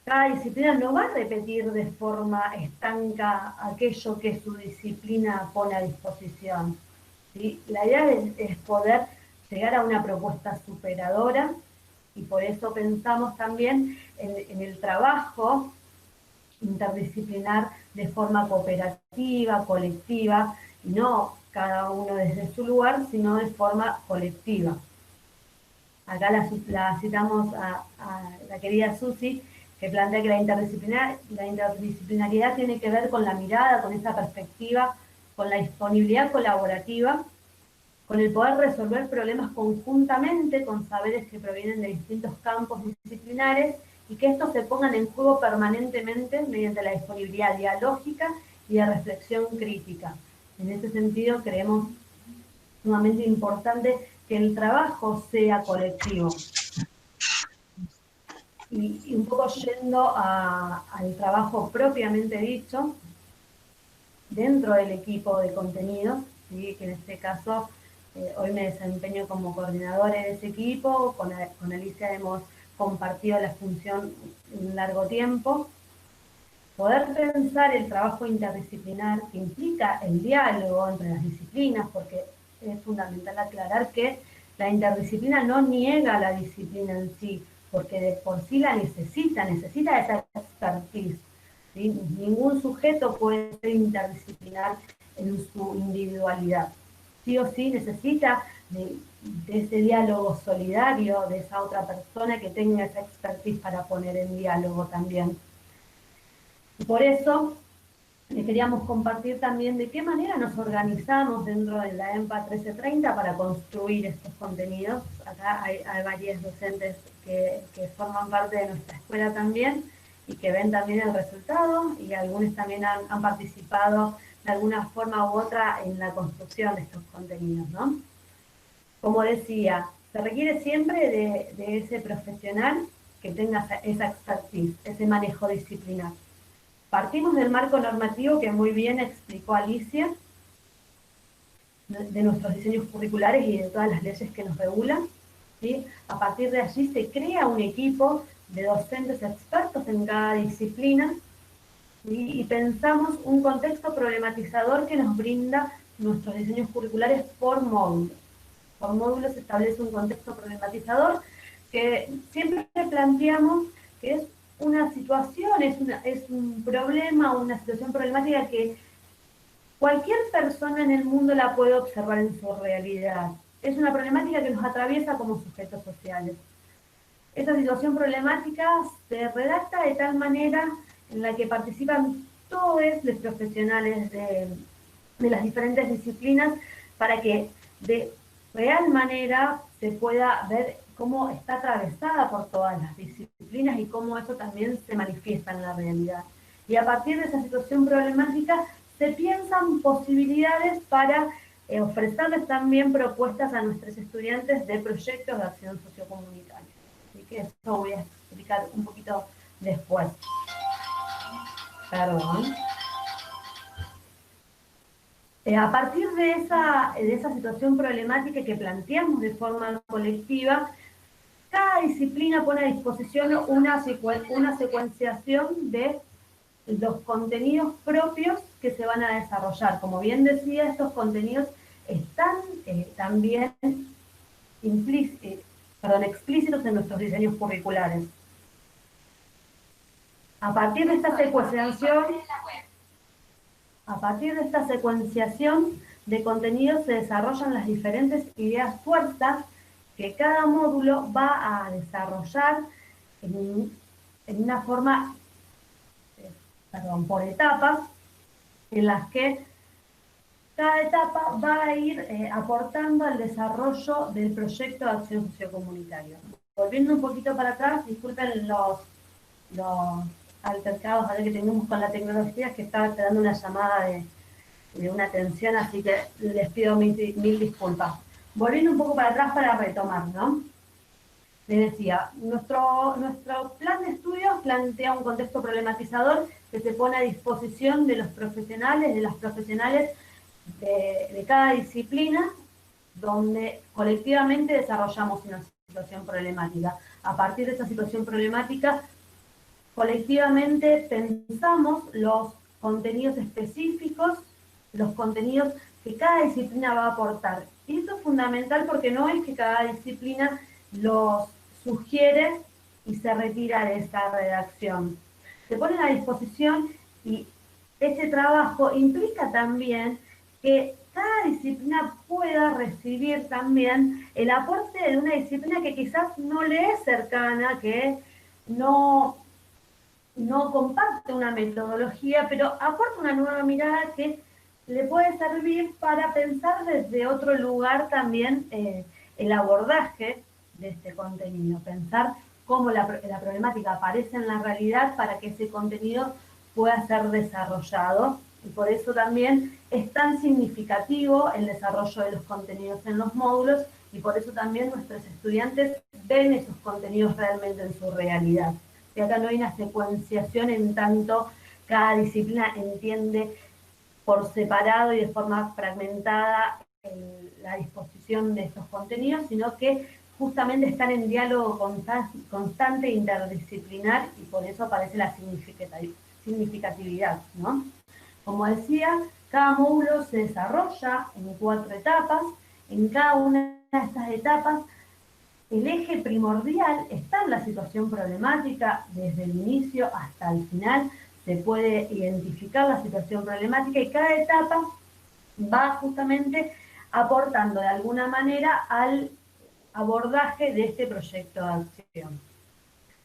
Cada disciplina no va a repetir de forma estanca aquello que su disciplina pone a disposición. ¿Sí? La idea es poder llegar a una propuesta superadora y por eso pensamos también en el trabajo interdisciplinar de forma cooperativa, colectiva, y no cada uno desde su lugar, sino de forma colectiva. Acá la citamos a la querida Susi, que plantea que la interdisciplinariedad tiene que ver con la mirada, con esa perspectiva, con la disponibilidad colaborativa, con el poder resolver problemas conjuntamente con saberes que provienen de distintos campos disciplinares y que estos se pongan en juego permanentemente mediante la disponibilidad dialógica y de reflexión crítica. En ese sentido, creemos sumamente importante que el trabajo sea colectivo. Y un poco yendo al trabajo propiamente dicho, dentro del equipo de contenidos, ¿sí? Que en este caso hoy me desempeño como coordinadora de ese equipo, con Alicia hemos compartido la función un largo tiempo. Poder pensar el trabajo interdisciplinar que implica el diálogo entre las disciplinas, porque es fundamental aclarar que la interdisciplina no niega la disciplina en sí, porque de por sí la necesita esa expertise. ¿Sí? Ningún sujeto puede ser interdisciplinar en su individualidad. Sí o sí necesita de ese diálogo solidario, de esa otra persona que tenga esa expertise para poner en diálogo también. Y por eso queríamos compartir también de qué manera nos organizamos dentro de la EMPA 1330 para construir estos contenidos. Acá hay varios docentes que forman parte de nuestra escuela también y que ven también el resultado, y algunos también han participado de alguna forma u otra en la construcción de estos contenidos, ¿no? Como decía, se requiere siempre de ese profesional que tenga esa expertise, ese manejo disciplinar. Partimos del marco normativo que muy bien explicó Alicia, de nuestros diseños curriculares y de todas las leyes que nos regulan. ¿sí? A partir de allí se crea un equipo de docentes expertos en cada disciplina, ¿sí? Y pensamos un contexto problematizador que nos brinda nuestros diseños curriculares por módulos. Por módulos se establece un contexto problematizador que siempre planteamos que es una situación, es un problema, una situación problemática que cualquier persona en el mundo la puede observar en su realidad. Es una problemática que nos atraviesa como sujetos sociales. Esa situación problemática se redacta de tal manera en la que participan todos los profesionales de las diferentes disciplinas para que de real manera se pueda ver cómo está atravesada por todas las disciplinas y cómo eso también se manifiesta en la realidad. Y a partir de esa situación problemática se piensan posibilidades para ofrecerles también propuestas a nuestros estudiantes de proyectos de acción sociocomunitaria. Así que eso voy a explicar un poquito después. Perdón. A partir de esa situación problemática que planteamos de forma colectiva, cada disciplina pone a disposición una secuenciación de los contenidos propios que se van a desarrollar. Como bien decía, estos contenidos están también explícitos en nuestros diseños curriculares. A partir de esta secuenciación de contenidos se desarrollan las diferentes ideas fuerzas que cada módulo va a desarrollar en una forma, por etapas, en las que cada etapa va a ir aportando al desarrollo del proyecto de acción sociocomunitaria. Volviendo un poquito para atrás, disculpen los altercados que tenemos con la tecnología, que estaba esperando una llamada de una atención, así que les pido mil disculpas. Volviendo un poco para atrás para retomar, ¿no? Les decía, nuestro plan de estudios plantea un contexto problematizador que se pone a disposición de los profesionales, de las profesionales de cada disciplina, donde colectivamente desarrollamos una situación problemática. A partir de esa situación problemática, colectivamente pensamos los contenidos específicos, los contenidos que cada disciplina va a aportar. Y esto es fundamental porque no es que cada disciplina los sugiere y se retira de esta redacción. Se ponen a disposición y este trabajo implica también que cada disciplina pueda recibir también el aporte de una disciplina que quizás no le es cercana, que no comparte una metodología, pero aporta una nueva mirada que le puede servir para pensar desde otro lugar también el abordaje de este contenido, pensar cómo la problemática aparece en la realidad para que ese contenido pueda ser desarrollado, y por eso también es tan significativo el desarrollo de los contenidos en los módulos, y por eso también nuestros estudiantes ven esos contenidos realmente en su realidad. Y acá no hay una secuenciación en tanto cada disciplina entiende por separado y de forma fragmentada la disposición de estos contenidos, sino que justamente están en diálogo constante e interdisciplinar, y por eso aparece la significatividad, ¿no? Como decía, cada módulo se desarrolla en 4 etapas. En cada una de estas etapas, el eje primordial está en la situación problemática. Desde el inicio hasta el final se puede identificar la situación problemática y cada etapa va justamente aportando de alguna manera al abordaje de este proyecto de acción.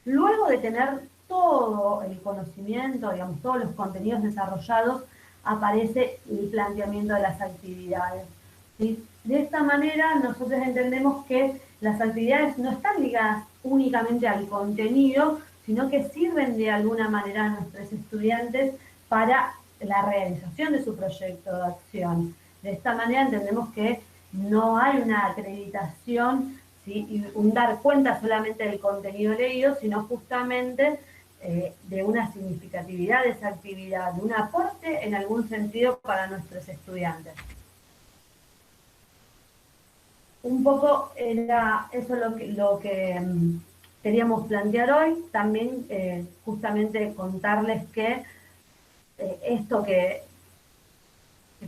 Luego de tener todo el conocimiento, digamos, todos los contenidos desarrollados, aparece el planteamiento de las actividades, ¿sí? De esta manera nosotros entendemos que las actividades no están ligadas únicamente al contenido, sino que sirven de alguna manera a nuestros estudiantes para la realización de su proyecto de acción. De esta manera entendemos que no hay una acreditación, ¿sí? Y un dar cuenta solamente del contenido leído, sino justamente de una significatividad de esa actividad, de un aporte en algún sentido para nuestros estudiantes. un poco era eso lo que queríamos plantear hoy. También justamente contarles que esto que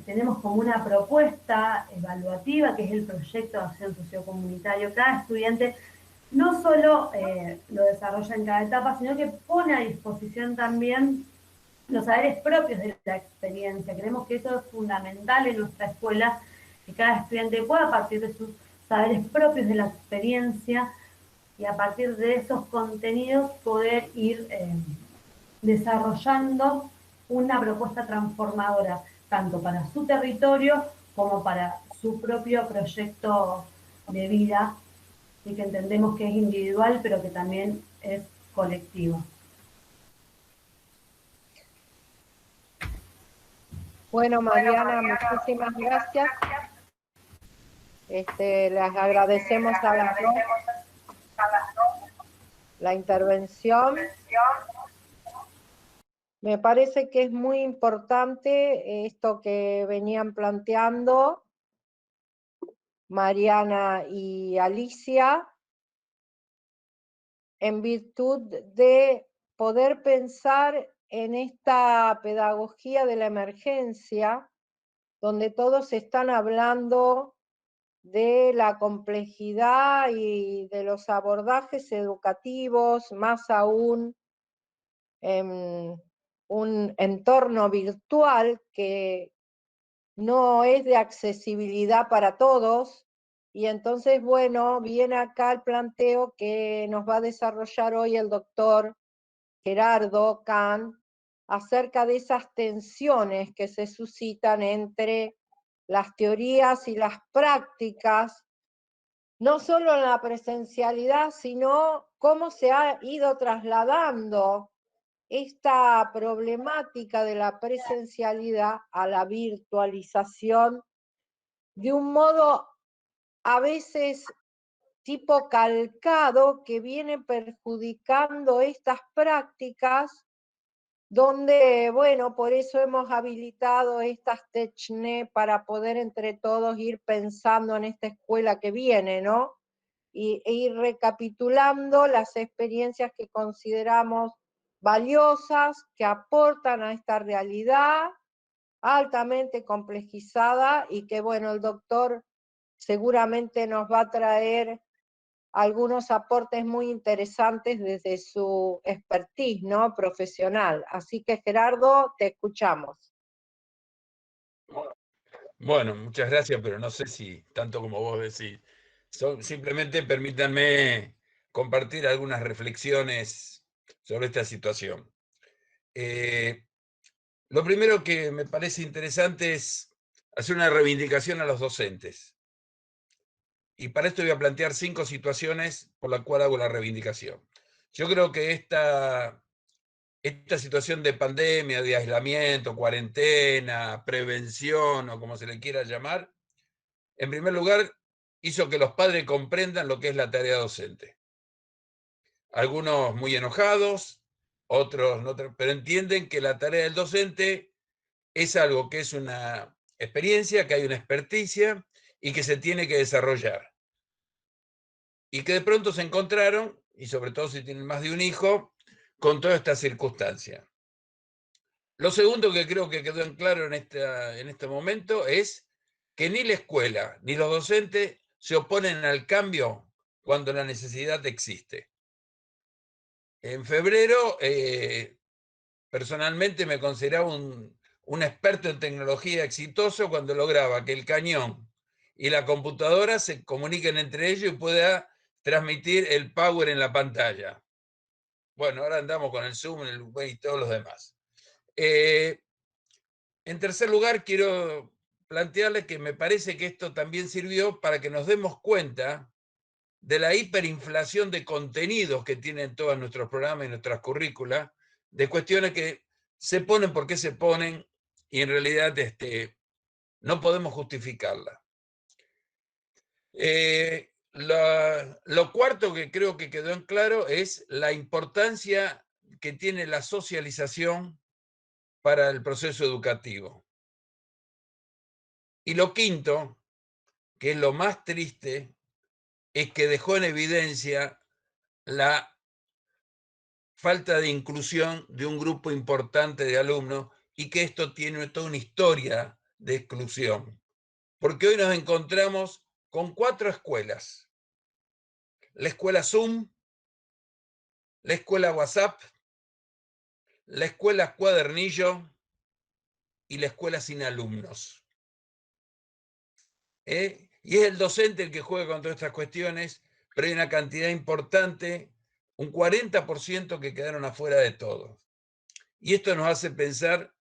tenemos como una propuesta evaluativa, que es el proyecto de acción sociocomunitario. Cada estudiante no solo lo desarrolla en cada etapa, sino que pone a disposición también los saberes propios de la experiencia. Creemos que eso es fundamental en nuestra escuela, que cada estudiante pueda, a partir de sus saberes propios de la experiencia y a partir de esos contenidos, poder ir desarrollando una propuesta transformadora, tanto para su territorio como para su propio proyecto de vida, y que entendemos que es individual, pero que también es colectivo. Bueno, Mariana, muchísimas gracias. Les agradecemos a las dos la intervención. Me parece que es muy importante esto que venían planteando Mariana y Alicia, en virtud de poder pensar en esta pedagogía de la emergencia, donde todos están hablando de la complejidad y de los abordajes educativos, más aún en un entorno virtual que no es de accesibilidad para todos. Y entonces, bueno, viene acá el planteo que nos va a desarrollar hoy el doctor Gerardo Kahn acerca de esas tensiones que se suscitan entre las teorías y las prácticas, no solo en la presencialidad, sino cómo se ha ido trasladando esta problemática de la presencialidad a la virtualización de un modo a veces tipo calcado que viene perjudicando estas prácticas, donde, bueno, por eso hemos habilitado estas TechNet para poder entre todos ir pensando en esta escuela que viene, ¿no? E ir recapitulando las experiencias que consideramos valiosas, que aportan a esta realidad altamente complejizada y que, bueno, el doctor seguramente nos va a traer algunos aportes muy interesantes desde su expertise, ¿no? Profesional. Así que, Gerardo, te escuchamos. Bueno, muchas gracias, pero no sé si tanto como vos decís. Simplemente permítanme compartir algunas reflexiones sobre esta situación. Lo primero que me parece interesante es hacer una reivindicación a los docentes. Y para esto voy a plantear 5 situaciones por las cuales hago la reivindicación. Yo creo que esta situación de pandemia, de aislamiento, cuarentena, prevención o como se le quiera llamar, en primer lugar, hizo que los padres comprendan lo que es la tarea docente. Algunos muy enojados, otros no, pero entienden que la tarea del docente es algo que es una experiencia, que hay una experticia y que se tiene que desarrollar. Y que de pronto se encontraron, y sobre todo si tienen más de un hijo, con toda esta circunstancia. Lo segundo que creo que quedó en claro en este momento es que ni la escuela ni los docentes se oponen al cambio cuando la necesidad existe. En febrero, personalmente me consideraba un experto en tecnología exitoso cuando lograba que el cañón y la computadora se comuniquen entre ellos y pueda transmitir el power en la pantalla. Bueno, ahora andamos con el Zoom, el Web y todos los demás. En tercer lugar, quiero plantearles que me parece que esto también sirvió para que nos demos cuenta de la hiperinflación de contenidos que tienen todos nuestros programas y nuestras currículas, de cuestiones que se ponen porque se ponen y en realidad no podemos justificarla. Lo cuarto que creo que quedó en claro es la importancia que tiene la socialización para el proceso educativo. Y lo quinto, que es lo más triste, es que dejó en evidencia la falta de inclusión de un grupo importante de alumnos y que esto tiene toda una historia de exclusión. Porque hoy nos encontramos con 4 escuelas. La escuela Zoom, la escuela WhatsApp, la escuela Cuadernillo y la escuela sin alumnos. Y es el docente el que juega con todas estas cuestiones, pero hay una cantidad importante, un 40% que quedaron afuera de todo. Y esto nos hace pensar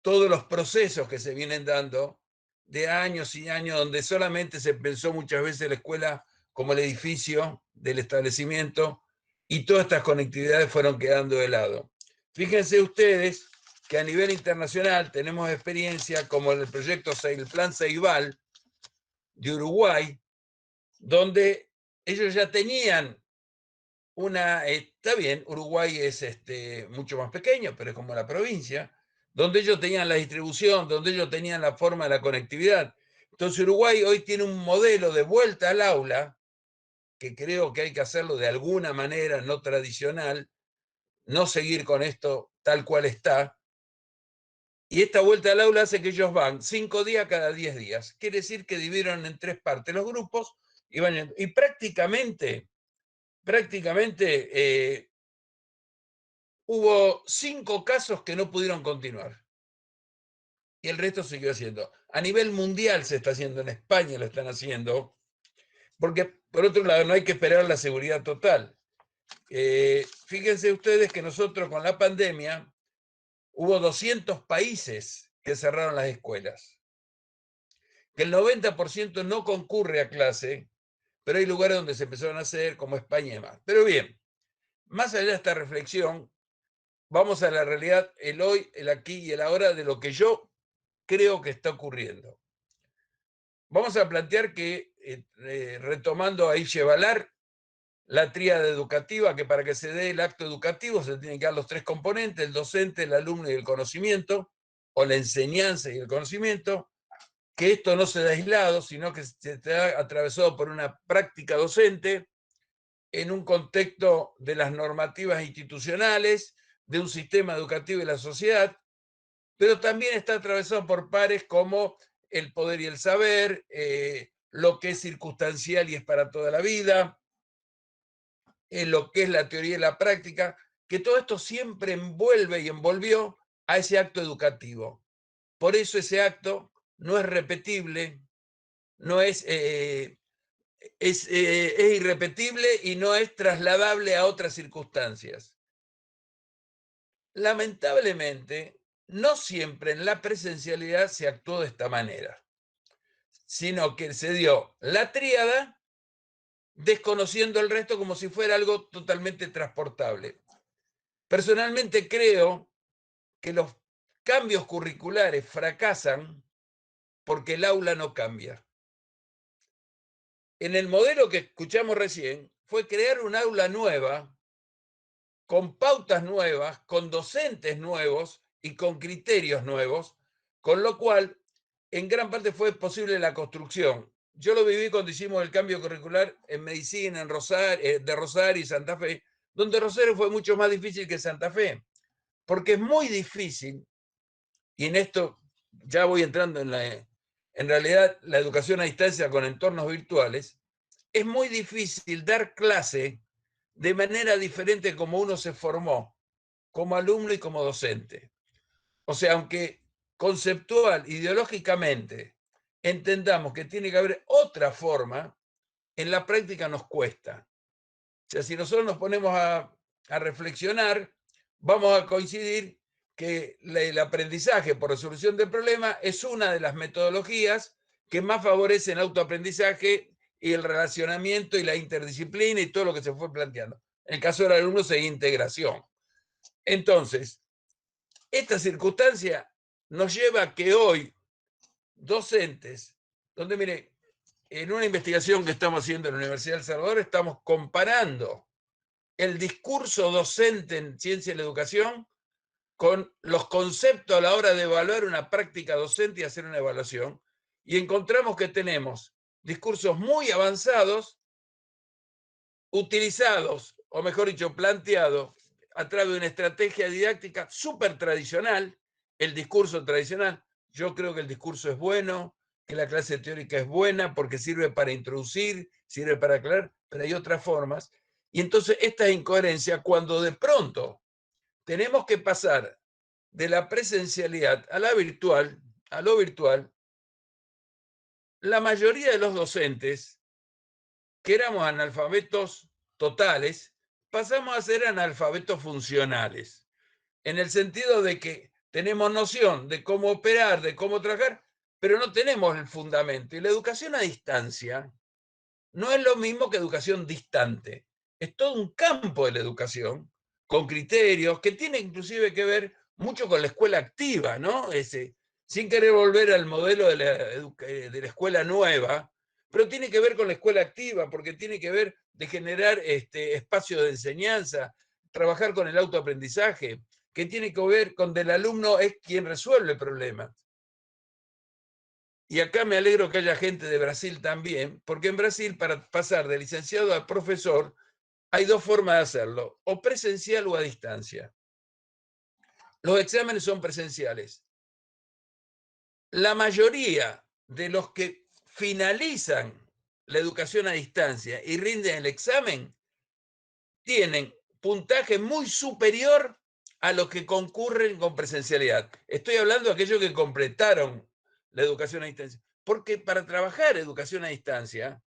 todos los procesos que se vienen dando de años y años, donde solamente se pensó muchas veces la escuela como el edificio del establecimiento y todas estas conectividades fueron quedando de lado. Fíjense ustedes que a nivel internacional tenemos experiencia como el proyecto, el Plan Ceibal de Uruguay, donde ellos ya tenían está bien, Uruguay es mucho más pequeño, pero es como la provincia, donde ellos tenían la distribución, donde ellos tenían la forma de la conectividad. Entonces Uruguay hoy tiene un modelo de vuelta al aula, que creo que hay que hacerlo de alguna manera no tradicional, no seguir con esto tal cual está. Y esta vuelta al aula hace que ellos van 5 días cada 10 días. Quiere decir que dividieron en 3 partes los grupos y van yendo. Y prácticamente hubo 5 casos que no pudieron continuar. Y el resto siguió haciendo. A nivel mundial se está haciendo, en España lo están haciendo, porque por otro lado no hay que esperar la seguridad total. Fíjense ustedes que nosotros con la pandemia hubo 200 países que cerraron las escuelas, que el 90% no concurre a clase, pero hay lugares donde se empezaron a hacer, como España y demás. Pero bien, más allá de esta reflexión, vamos a la realidad, el hoy, el aquí y el ahora de lo que yo creo que está ocurriendo. Vamos a plantear que, retomando a Ichevalar, la tríada educativa, que para que se dé el acto educativo se tienen que dar los 3 componentes, el docente, el alumno y el conocimiento, o la enseñanza y el conocimiento, que esto no se da aislado, sino que se está atravesado por una práctica docente en un contexto de las normativas institucionales, de un sistema educativo y la sociedad, pero también está atravesado por pares como el poder y el saber, lo que es circunstancial y es para toda la vida, lo que es la teoría y la práctica, que todo esto siempre envuelve y envolvió a ese acto educativo. Por eso ese acto no es repetible, no es irrepetible y no es trasladable a otras circunstancias. Lamentablemente, no siempre en la presencialidad se actuó de esta manera, sino que se dio la tríada desconociendo el resto como si fuera algo totalmente transportable. Personalmente creo que los cambios curriculares fracasan porque el aula no cambia. En el modelo que escuchamos recién fue crear un aula nueva, con pautas nuevas, con docentes nuevos y con criterios nuevos, con lo cual en gran parte fue posible la construcción. Yo lo viví cuando hicimos el cambio curricular en medicina, de Rosario y Santa Fe, donde Rosario fue mucho más difícil que Santa Fe, porque es muy difícil, y en esto ya voy entrando en realidad la educación a distancia con entornos virtuales, es muy difícil dar clase de manera diferente como uno se formó, como alumno y como docente. O sea, aunque conceptual, ideológicamente, entendamos que tiene que haber otra forma, en la práctica nos cuesta. O sea, si nosotros nos ponemos a reflexionar, vamos a coincidir que el aprendizaje por resolución del problema es una de las metodologías que más favorecen el autoaprendizaje y el relacionamiento y la interdisciplina y todo lo que se fue planteando. En el caso del alumno sería integración. Entonces, esta circunstancia nos lleva a que hoy docentes, donde mire, en una investigación que estamos haciendo en la Universidad de El Salvador, estamos comparando el discurso docente en ciencia de la educación con los conceptos a la hora de evaluar una práctica docente y hacer una evaluación, y encontramos que tenemos discursos muy avanzados, utilizados, o mejor dicho, planteados a través de una estrategia didáctica súper tradicional, el discurso tradicional. Yo creo que el discurso es bueno, que la clase teórica es buena porque sirve para introducir, sirve para aclarar, pero hay otras formas. Y entonces esta incoherencia, cuando de pronto tenemos que pasar de la presencialidad a lo virtual, la mayoría de los docentes, que éramos analfabetos totales, pasamos a ser analfabetos funcionales, en el sentido de que tenemos noción de cómo operar, de cómo trabajar, pero no tenemos el fundamento. Y la educación a distancia no es lo mismo que educación distante. Es todo un campo de la educación, con criterios, que tiene inclusive que ver mucho con la escuela activa, ¿no? Sin querer volver al modelo de la escuela nueva, pero tiene que ver con la escuela activa, porque tiene que ver de generar espacios de enseñanza, trabajar con el autoaprendizaje, que tiene que ver con el alumno es quien resuelve el problema. Y acá me alegro que haya gente de Brasil también, porque en Brasil para pasar de licenciado a profesor hay dos formas de hacerlo, o presencial o a distancia. Los exámenes son presenciales. La mayoría de los que finalizan la educación a distancia y rinden el examen tienen puntaje muy superior a los que concurren con presencialidad. Estoy hablando de aquellos que completaron la educación a distancia. Porque para trabajar educación a distancia,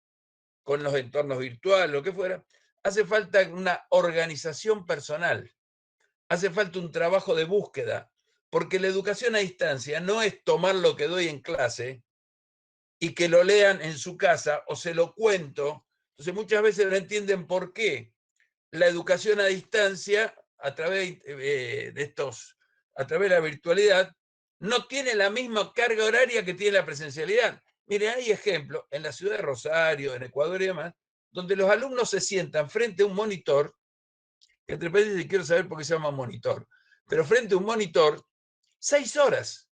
con los entornos virtuales, lo que fuera, hace falta una organización personal, hace falta un trabajo de búsqueda, porque la educación a distancia no es tomar lo que doy en clase y que lo lean en su casa o se lo cuento. Entonces muchas veces no entienden por qué la educación a distancia a través a través de la virtualidad no tiene la misma carga horaria que tiene la presencialidad. Mire, hay ejemplos en la ciudad de Rosario, en Ecuador y demás, donde los alumnos se sientan frente a un monitor, que entre paréntesis quiero saber por qué se llama monitor, pero frente a un monitor, 6 horas,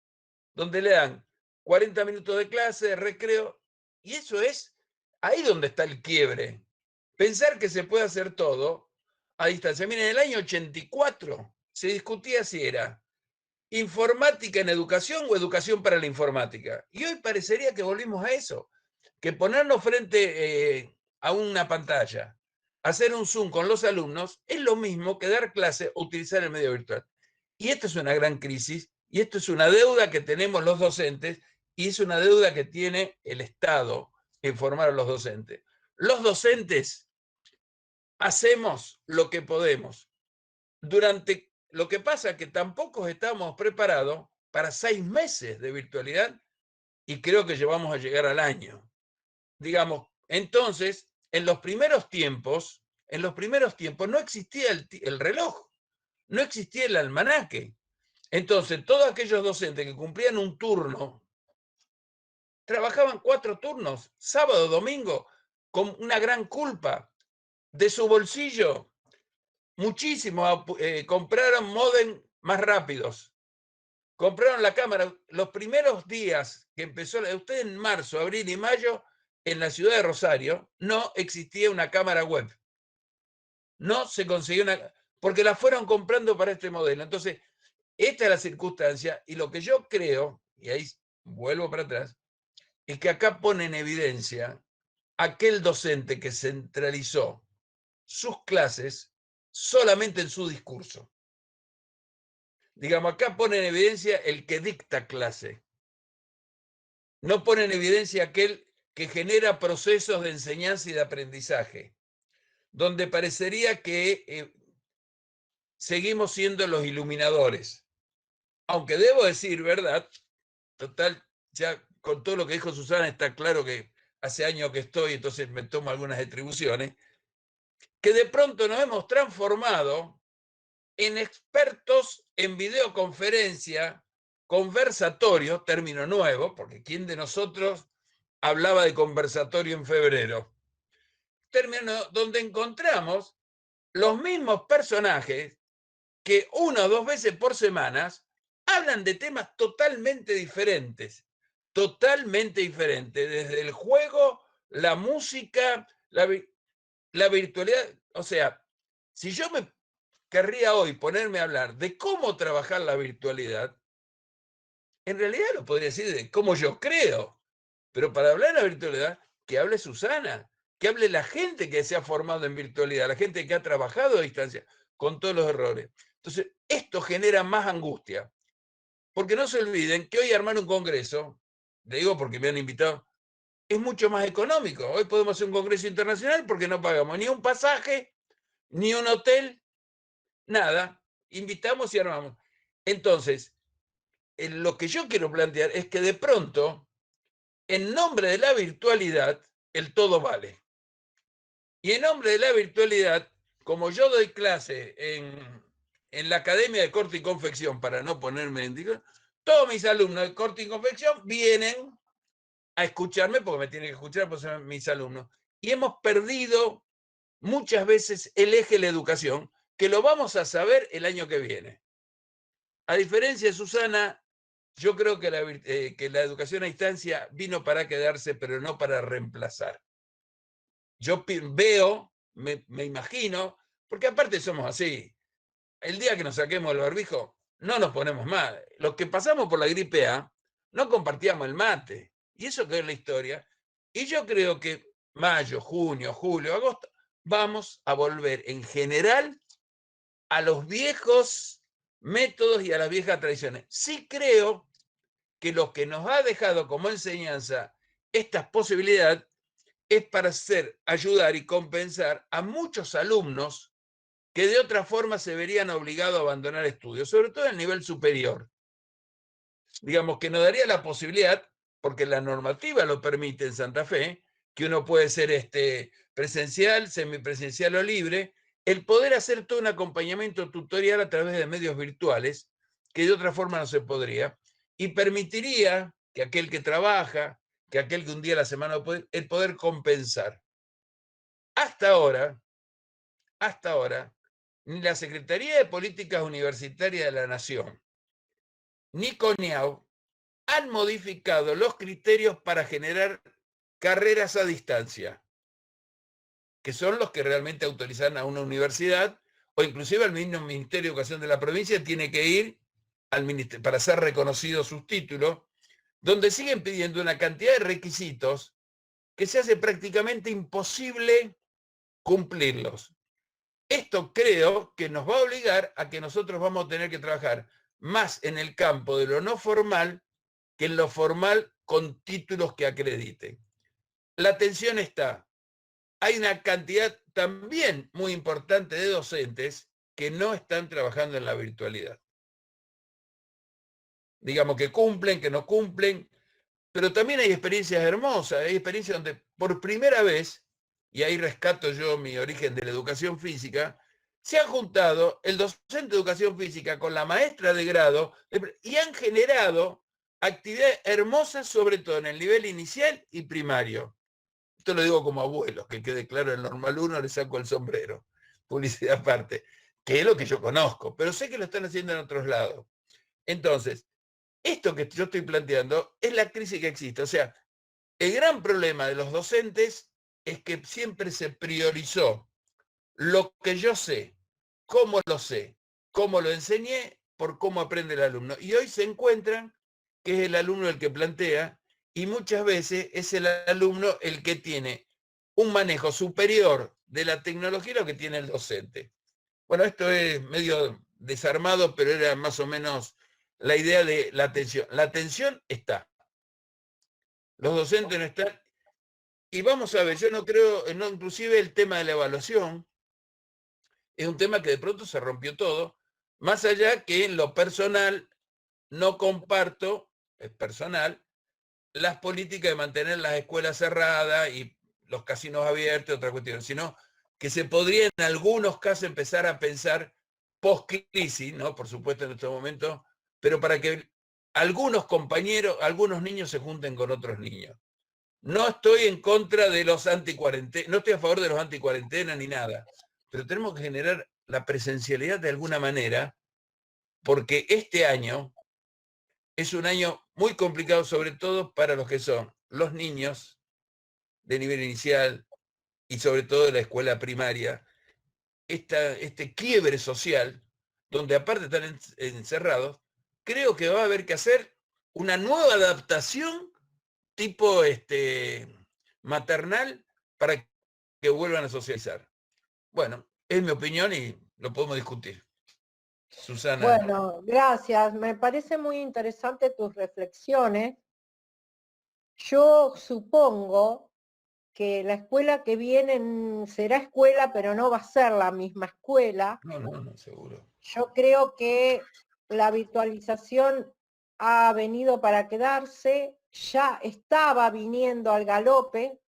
donde le dan 40 minutos de clase, de recreo, y eso es ahí donde está el quiebre. Pensar que se puede hacer todo a distancia. Miren, en el año 84 se discutía si era informática en educación o educación para la informática. Y hoy parecería que volvimos a eso, que ponernos frente a una pantalla, hacer un Zoom con los alumnos, es lo mismo que dar clase o utilizar el medio virtual. Y esto es una gran crisis, y esto es una deuda que tenemos los docentes, y es una deuda que tiene el Estado en formar a los docentes. Los docentes hacemos lo que podemos. Lo que pasa es que tampoco estamos preparados para 6 meses de virtualidad y creo que llevamos a llegar al año. Digamos, entonces, en los primeros tiempos no existía el reloj, no existía el almanaque. Entonces, todos aquellos docentes que cumplían un turno, trabajaban 4 turnos, sábado, domingo, con una gran culpa de su bolsillo. Muchísimo, compraron módem más rápidos, compraron la cámara. Los primeros días que empezó, usted en marzo, abril y mayo, en la ciudad de Rosario, no existía una cámara web. No se consiguió una, porque la fueron comprando para este modelo. Entonces, esta es la circunstancia, y lo que yo creo, y ahí vuelvo para atrás, es que acá pone en evidencia aquel docente que centralizó sus clases solamente en su discurso. Digamos, acá pone en evidencia el que dicta clase. No pone en evidencia aquel que genera procesos de enseñanza y de aprendizaje, donde parecería que seguimos siendo los iluminadores. Aunque debo decir, ¿verdad? Total, ya con todo lo que dijo Susana está claro que hace años que estoy, entonces me tomo algunas atribuciones, que de pronto nos hemos transformado en expertos en videoconferencia, conversatorio, término nuevo, porque ¿quién de nosotros hablaba de conversatorio en febrero? Término donde encontramos los mismos personajes que 1 o 2 veces por semana hablan de temas totalmente diferentes, desde el juego la música, la virtualidad. O sea, si yo me querría hoy ponerme a hablar de cómo trabajar la virtualidad, en realidad lo podría decir de cómo yo creo, pero para hablar de la virtualidad, que hable Susana, que hable la gente que se ha formado en virtualidad, la gente que ha trabajado a distancia, con todos los errores. Entonces, esto genera más angustia, porque no se olviden que hoy armar un congreso, le digo porque me han invitado, es mucho más económico. Hoy podemos hacer un congreso internacional porque no pagamos ni un pasaje, ni un hotel, nada. Invitamos y armamos. Entonces, lo que yo quiero plantear es que de pronto, en nombre de la virtualidad, el todo vale. Y en nombre de la virtualidad, como yo doy clase en la Academia de Corte y Confección, para no ponerme en... Todos mis alumnos de Corte y Confección vienen a escucharme, porque me tienen que escuchar, porque son mis alumnos. Y hemos perdido muchas veces el eje de la educación, que lo vamos a saber el año que viene. A diferencia de Susana, yo creo que la educación a distancia vino para quedarse, pero no para reemplazar. Yo veo, me imagino, porque aparte somos así. El día que nos saquemos el barbijo, no nos ponemos más. Los que pasamos por la gripe A, no compartíamos el mate. Y eso quedó en la historia. Y yo creo que mayo, junio, julio, agosto, vamos a volver en general a los viejos métodos y a las viejas tradiciones. Sí creo que lo que nos ha dejado como enseñanza estas posibilidades es para ayudar y compensar a muchos alumnos que de otra forma se verían obligados a abandonar estudios, sobre todo en el nivel superior. Digamos que nos daría la posibilidad, porque la normativa lo permite en Santa Fe, que uno puede ser presencial, semipresencial o libre, el poder hacer todo un acompañamiento tutorial a través de medios virtuales, que de otra forma no se podría, y permitiría que aquel que trabaja, que aquel que un día a la semana puede, el poder compensar. Hasta ahora, ni la Secretaría de Políticas Universitarias de la Nación, ni CONIAU, han modificado los criterios para generar carreras a distancia, que son los que realmente autorizan a una universidad, o inclusive al mismo Ministerio de Educación de la provincia tiene que ir al ministerio para ser reconocido sus títulos, donde siguen pidiendo una cantidad de requisitos que se hace prácticamente imposible cumplirlos. Esto creo que nos va a obligar a que nosotros vamos a tener que trabajar más en el campo de lo no formal que en lo formal con títulos que acrediten. La atención está. Hay una cantidad también muy importante de docentes que no están trabajando en la virtualidad. Digamos que cumplen, que no cumplen, pero también hay experiencias hermosas, hay experiencias donde por primera vez, y ahí rescato yo mi origen de la educación física, se han juntado el docente de educación física con la maestra de grado y han generado actividades hermosas, sobre todo en el nivel inicial y primario. Esto lo digo como abuelo, que quede claro, el normal 1 le saco el sombrero, publicidad aparte, que es lo que yo conozco, pero sé que lo están haciendo en otros lados. Entonces, esto que yo estoy planteando es la crisis que existe. O sea, el gran problema de los docentes es que siempre se priorizó lo que yo sé, cómo lo sé, cómo lo enseñé, por cómo aprende el alumno. Y hoy se encuentran que es el alumno el que plantea, y muchas veces es el alumno el que tiene un manejo superior de la tecnología a lo que tiene el docente. Bueno, esto es medio desarmado, pero era más o menos la idea de la atención. La atención está. Los docentes no están. Y vamos a ver, yo no creo, no, inclusive el tema de la evaluación es un tema que de pronto se rompió todo, más allá que en lo personal no comparto, es personal, las políticas de mantener las escuelas cerradas y los casinos abiertos, otra cuestión, sino que se podría en algunos casos empezar a pensar post-crisis, ¿no? Por supuesto en estos momentos, pero para que algunos compañeros, algunos niños se junten con otros niños. No estoy en contra de los anticuarentena, no estoy a favor de los anticuarentena ni nada, pero tenemos que generar la presencialidad de alguna manera, porque este año es un año muy complicado, sobre todo para los que son los niños de nivel inicial y sobre todo de la escuela primaria, este quiebre social, donde aparte están encerrados, creo que va a haber que hacer una nueva adaptación tipo maternal para que vuelvan a socializar. Bueno, es mi opinión y lo podemos discutir. Susana. Bueno, gracias. Me parece muy interesante tus reflexiones. Yo supongo que la escuela que viene será escuela, pero no va a ser la misma escuela. No, seguro. Yo creo que la virtualización ha venido para quedarse, ya estaba viniendo al galope.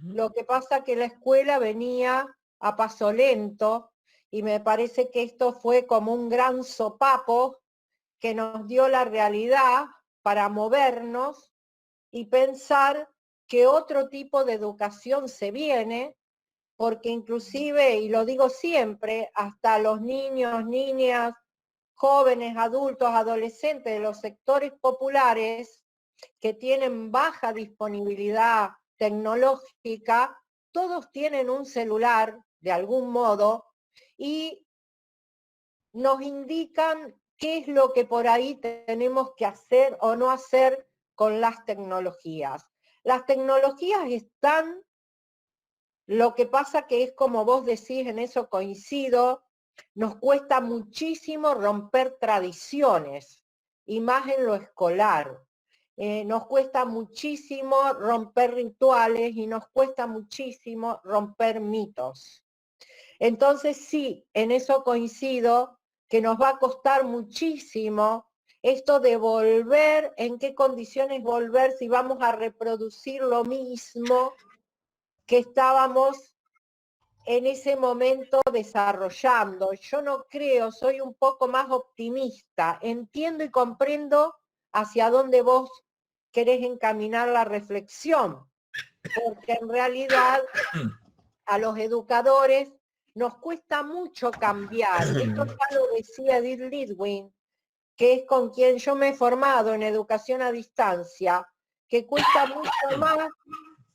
Lo que pasa que la escuela venía a paso lento y me parece que esto fue como un gran sopapo que nos dio la realidad para movernos y pensar que otro tipo de educación se viene, porque inclusive, y lo digo siempre, hasta los niños, niñas, jóvenes, adultos, adolescentes de los sectores populares que tienen baja disponibilidad tecnológica, todos tienen un celular de algún modo y nos indican qué es lo que por ahí tenemos que hacer o no hacer con las tecnologías. Las tecnologías están, lo que pasa que es como vos decís, en eso coincido, nos cuesta muchísimo romper tradiciones, y más en lo escolar. Nos cuesta muchísimo romper rituales y nos cuesta muchísimo romper mitos. Entonces sí, en eso coincido, que nos va a costar muchísimo esto de volver, en qué condiciones volver, si vamos a reproducir lo mismo que estábamos en ese momento desarrollando. Yo no creo, soy un poco más optimista, entiendo y comprendo hacia dónde vos querés encaminar la reflexión, porque en realidad a los educadores nos cuesta mucho cambiar, y esto ya lo decía Edith Lidwin, que es con quien yo me he formado en educación a distancia, que cuesta mucho más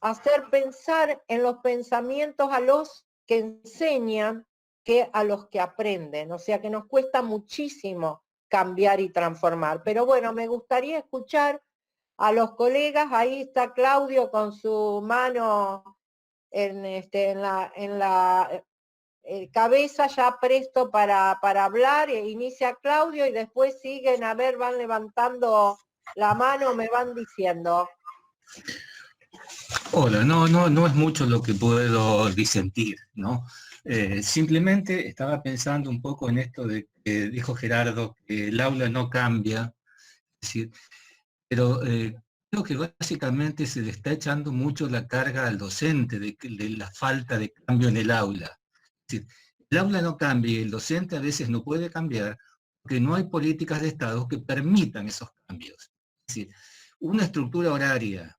hacer pensar en los pensamientos a los que enseñan que a los que aprenden, o sea que nos cuesta muchísimo cambiar y transformar. Pero bueno, me gustaría escuchar a los colegas. Ahí está Claudio con su mano en la cabeza ya presto para hablar. Inicia Claudio y después siguen, a ver, van levantando la mano, me van diciendo. Hola, no es mucho lo que puedo disentir, ¿no? Simplemente estaba pensando un poco en esto de que dijo Gerardo, que el aula no cambia, es decir, pero creo que básicamente se le está echando mucho la carga al docente de la falta de cambio en el aula. Es decir, el aula no cambia y el docente a veces no puede cambiar porque no hay políticas de Estado que permitan esos cambios. Es decir, una estructura horaria,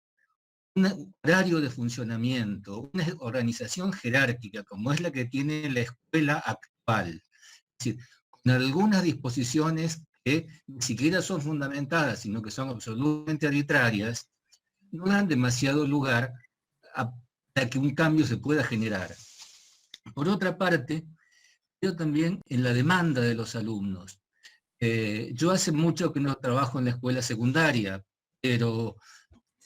un horario de funcionamiento, una organización jerárquica como es la que tiene la escuela actual, es decir, con algunas disposiciones que ni siquiera son fundamentadas, sino que son absolutamente arbitrarias, no dan demasiado lugar para que un cambio se pueda generar. Por otra parte, yo también en la demanda de los alumnos. Yo hace mucho que no trabajo en la escuela secundaria, pero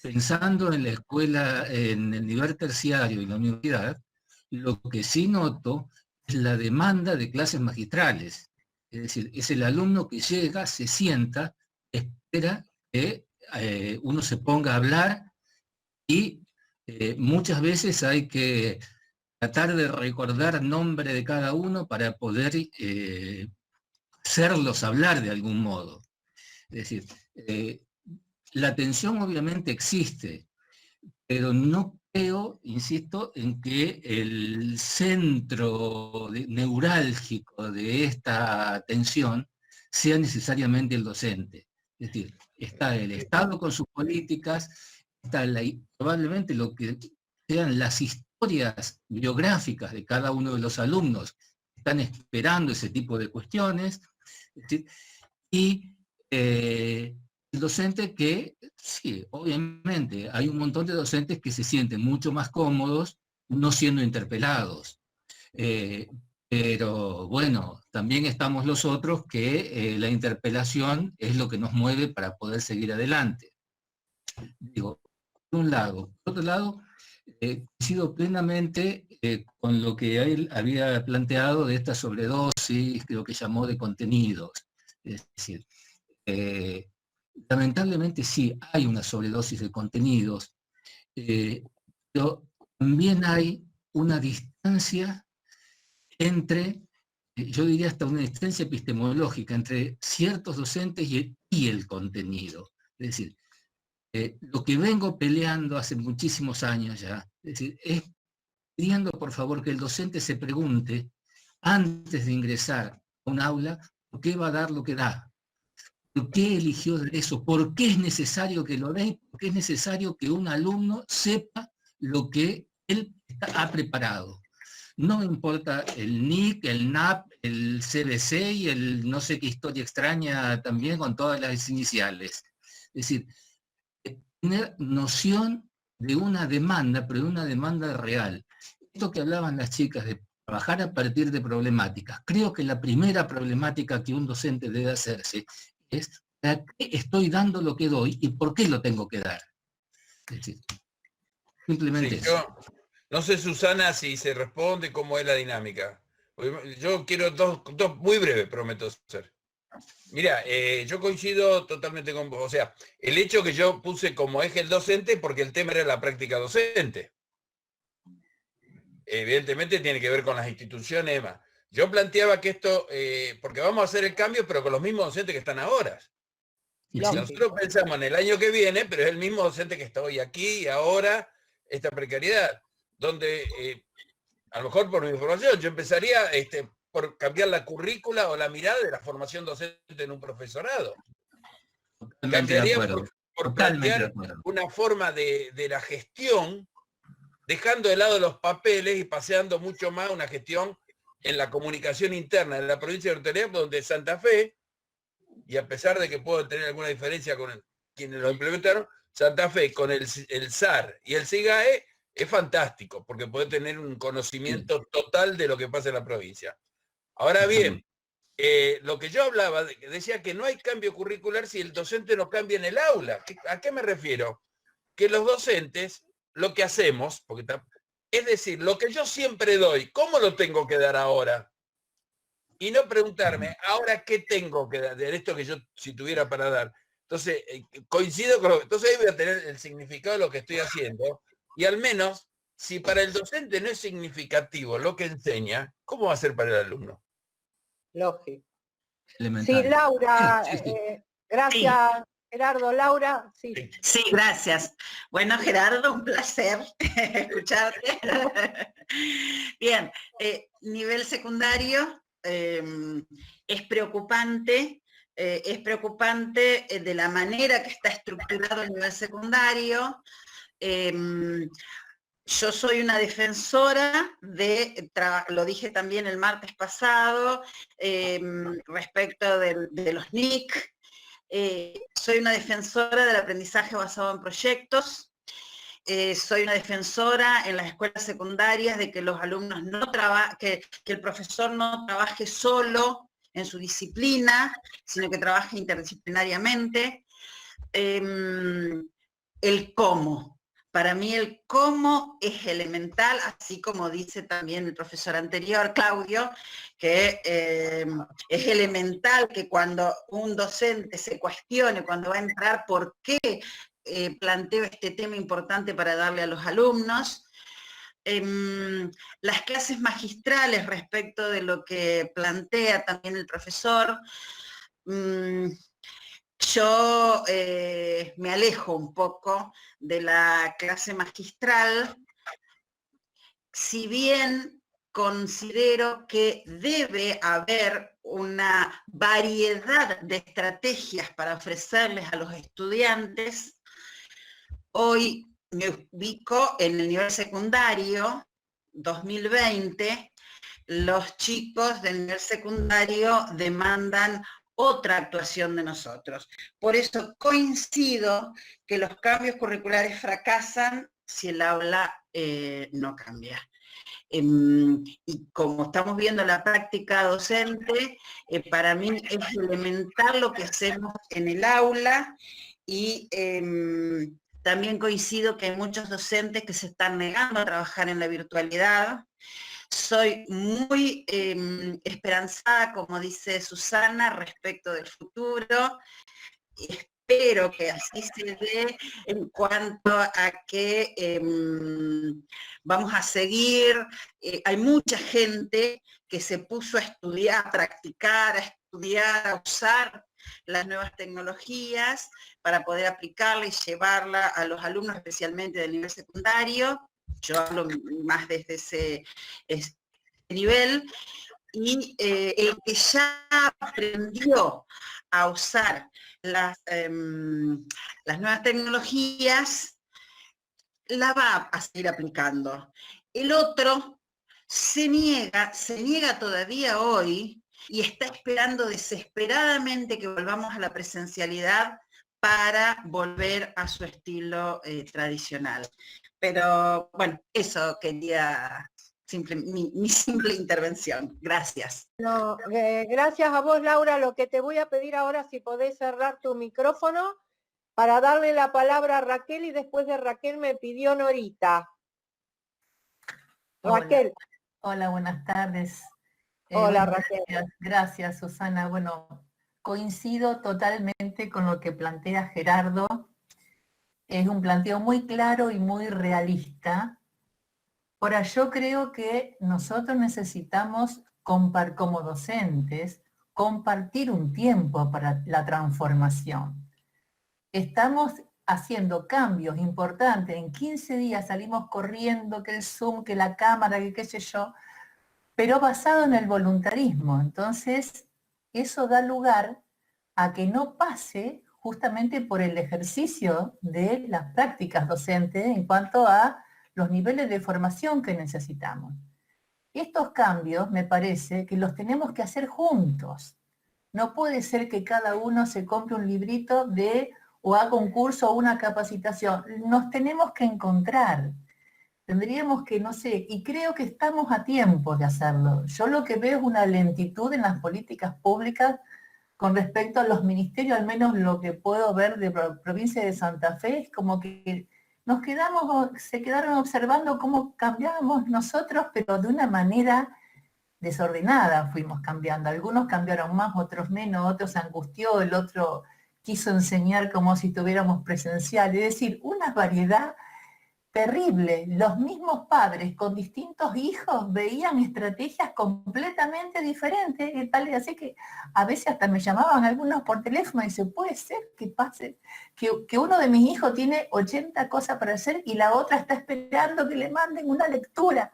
pensando en la escuela, en el nivel terciario y la universidad, lo que sí noto es la demanda de clases magistrales. Es decir, es el alumno que llega, se sienta, espera que uno se ponga a hablar y muchas veces hay que tratar de recordar el nombre de cada uno para poder hacerlos hablar de algún modo. Es decir, la tensión obviamente existe, pero no creo, insisto, en que el centro neurálgico de esta tensión sea necesariamente el docente. Es decir, está el Estado con sus políticas, está probablemente lo que sean las historias biográficas de cada uno de los alumnos que están esperando ese tipo de cuestiones, es decir, y el docente que, sí, obviamente, hay un montón de docentes que se sienten mucho más cómodos no siendo interpelados. Pero bueno, también estamos los otros que la interpelación es lo que nos mueve para poder seguir adelante. Digo, por un lado. Por otro lado, coincido plenamente con lo que él había planteado de esta sobredosis, creo que llamó de contenidos. Es decir, lamentablemente sí, hay una sobredosis de contenidos, pero también hay una distancia entre, yo diría hasta una distancia epistemológica entre ciertos docentes y el contenido. Es decir, lo que vengo peleando hace muchísimos años ya, es decir, es pidiendo por favor que el docente se pregunte antes de ingresar a un aula, ¿por qué va a dar lo que da? ¿Por qué eligió de eso? ¿Por qué es necesario que lo dé? ¿Por qué es necesario que un alumno sepa lo que él ha preparado? No me importa el NIC, el NAP, el CBC y el no sé qué historia extraña también con todas las iniciales. Es decir, tener noción de una demanda, pero de una demanda real. Esto que hablaban las chicas de trabajar a partir de problemáticas, creo que la primera problemática que un docente debe hacerse es ¿para qué estoy dando lo que doy y por qué lo tengo que dar? Es decir, simplemente Sí, eso. No sé, Susana, si se responde, cómo es la dinámica. Yo quiero dos muy breves, prometo ser. Mira, yo coincido totalmente con vos. O sea, el hecho que yo puse como eje el docente, porque el tema era la práctica docente. Evidentemente tiene que ver con las instituciones y demás. Yo planteaba que esto, porque vamos a hacer el cambio, pero con los mismos docentes que están ahora. Y Lógico. Nosotros pensamos en el año que viene, pero es el mismo docente que está hoy aquí y ahora, esta precariedad, donde a lo mejor por mi información, yo empezaría por cambiar la currícula o la mirada de la formación docente en un profesorado. totalmente de Cambiaría acuerdo. por Totalmente de plantear acuerdo. una forma de la gestión, dejando de lado los papeles y paseando mucho más una gestión en la comunicación interna de la provincia de Hortelea, donde Santa Fe, y a pesar de que puedo tener alguna diferencia con quienes lo implementaron, Santa Fe con el SAR y el SIGAE es fantástico, porque puede tener un conocimiento total de lo que pasa en la provincia. Ahora bien, lo que yo hablaba, decía que no hay cambio curricular si el docente no cambia en el aula. ¿A qué me refiero? Que los docentes, lo que hacemos, es decir, lo que yo siempre doy, ¿cómo lo tengo que dar ahora? Y no preguntarme, ¿ahora qué tengo que dar? De esto que yo, si tuviera para dar. Entonces, coincido con entonces ahí voy a tener el significado de lo que estoy haciendo. Y al menos, si para el docente no es significativo lo que enseña, ¿cómo va a ser para el alumno? Lógico. Elemental. Sí, Laura, Sí, sí. gracias, Gerardo. Laura, sí. Sí, gracias. Bueno, Gerardo, un placer escucharte. Bien, nivel secundario es preocupante de la manera que está estructurado el nivel secundario. Yo soy una defensora lo dije también el martes pasado, respecto de los NIC. Soy una defensora del aprendizaje basado en proyectos. Soy una defensora en las escuelas secundarias de que los alumnos que el profesor no trabaje solo en su disciplina, sino que trabaje interdisciplinariamente. El cómo. Para mí el cómo es elemental, así como dice también el profesor anterior, Claudio, que es elemental que cuando un docente se cuestione, cuando va a entrar, por qué planteo este tema importante para darle a los alumnos. Las clases magistrales respecto de lo que plantea también el profesor, yo me alejo un poco de la clase magistral, si bien considero que debe haber una variedad de estrategias para ofrecerles a los estudiantes. Hoy me ubico en el nivel secundario, 2020, los chicos del nivel secundario demandan otra actuación de nosotros. Por eso coincido que los cambios curriculares fracasan si el aula no cambia. Y como estamos viendo la práctica docente, para mí es elemental lo que hacemos en el aula y también coincido que hay muchos docentes que se están negando a trabajar en la virtualidad. Soy muy esperanzada, como dice Susana, respecto del futuro. Espero que así se dé en cuanto a que vamos a seguir. Hay mucha gente que se puso a estudiar, a practicar, a estudiar, a usar las nuevas tecnologías para poder aplicarla y llevarla a los alumnos, especialmente del nivel secundario. Yo hablo más desde ese nivel. Y el que ya aprendió a usar las nuevas tecnologías, la va a seguir aplicando. El otro se niega todavía hoy y está esperando desesperadamente que volvamos a la presencialidad para volver a su estilo tradicional. Pero bueno, eso quería... mi simple intervención. Gracias. No, gracias a vos, Laura. Lo que te voy a pedir ahora, si podés cerrar tu micrófono para darle la palabra a Raquel, y después de Raquel me pidió Norita. Raquel. Hola, buenas tardes. Hola, Bueno, Raquel. Gracias, Susana. Bueno, coincido totalmente con lo que plantea Gerardo. Es un planteo muy claro y muy realista. Ahora, yo creo que nosotros necesitamos, como docentes, compartir un tiempo para la transformación. Estamos haciendo cambios importantes. En 15 días salimos corriendo, que el Zoom, que la cámara, que qué sé yo, pero basado en el voluntarismo. Entonces, eso da lugar a que no pase justamente por el ejercicio de las prácticas docentes en cuanto a los niveles de formación que necesitamos. Estos cambios, me parece, que los tenemos que hacer juntos. No puede ser que cada uno se compre un librito o haga un curso o una capacitación. Nos tenemos que encontrar. Tendríamos que, no sé, y creo que estamos a tiempo de hacerlo. Yo lo que veo es una lentitud en las políticas públicas con respecto a los ministerios, al menos lo que puedo ver de provincia de Santa Fe, es como que se quedaron observando cómo cambiábamos nosotros, pero de una manera desordenada fuimos cambiando. Algunos cambiaron más, otros menos, otros se angustió, el otro quiso enseñar como si tuviéramos presencial. Es decir, una variedad terrible. Los mismos padres con distintos hijos veían estrategias completamente diferentes y tal, y así que a veces hasta me llamaban algunos por teléfono y dice, puede ser que pase, que uno de mis hijos tiene 80 cosas para hacer y la otra está esperando que le manden una lectura.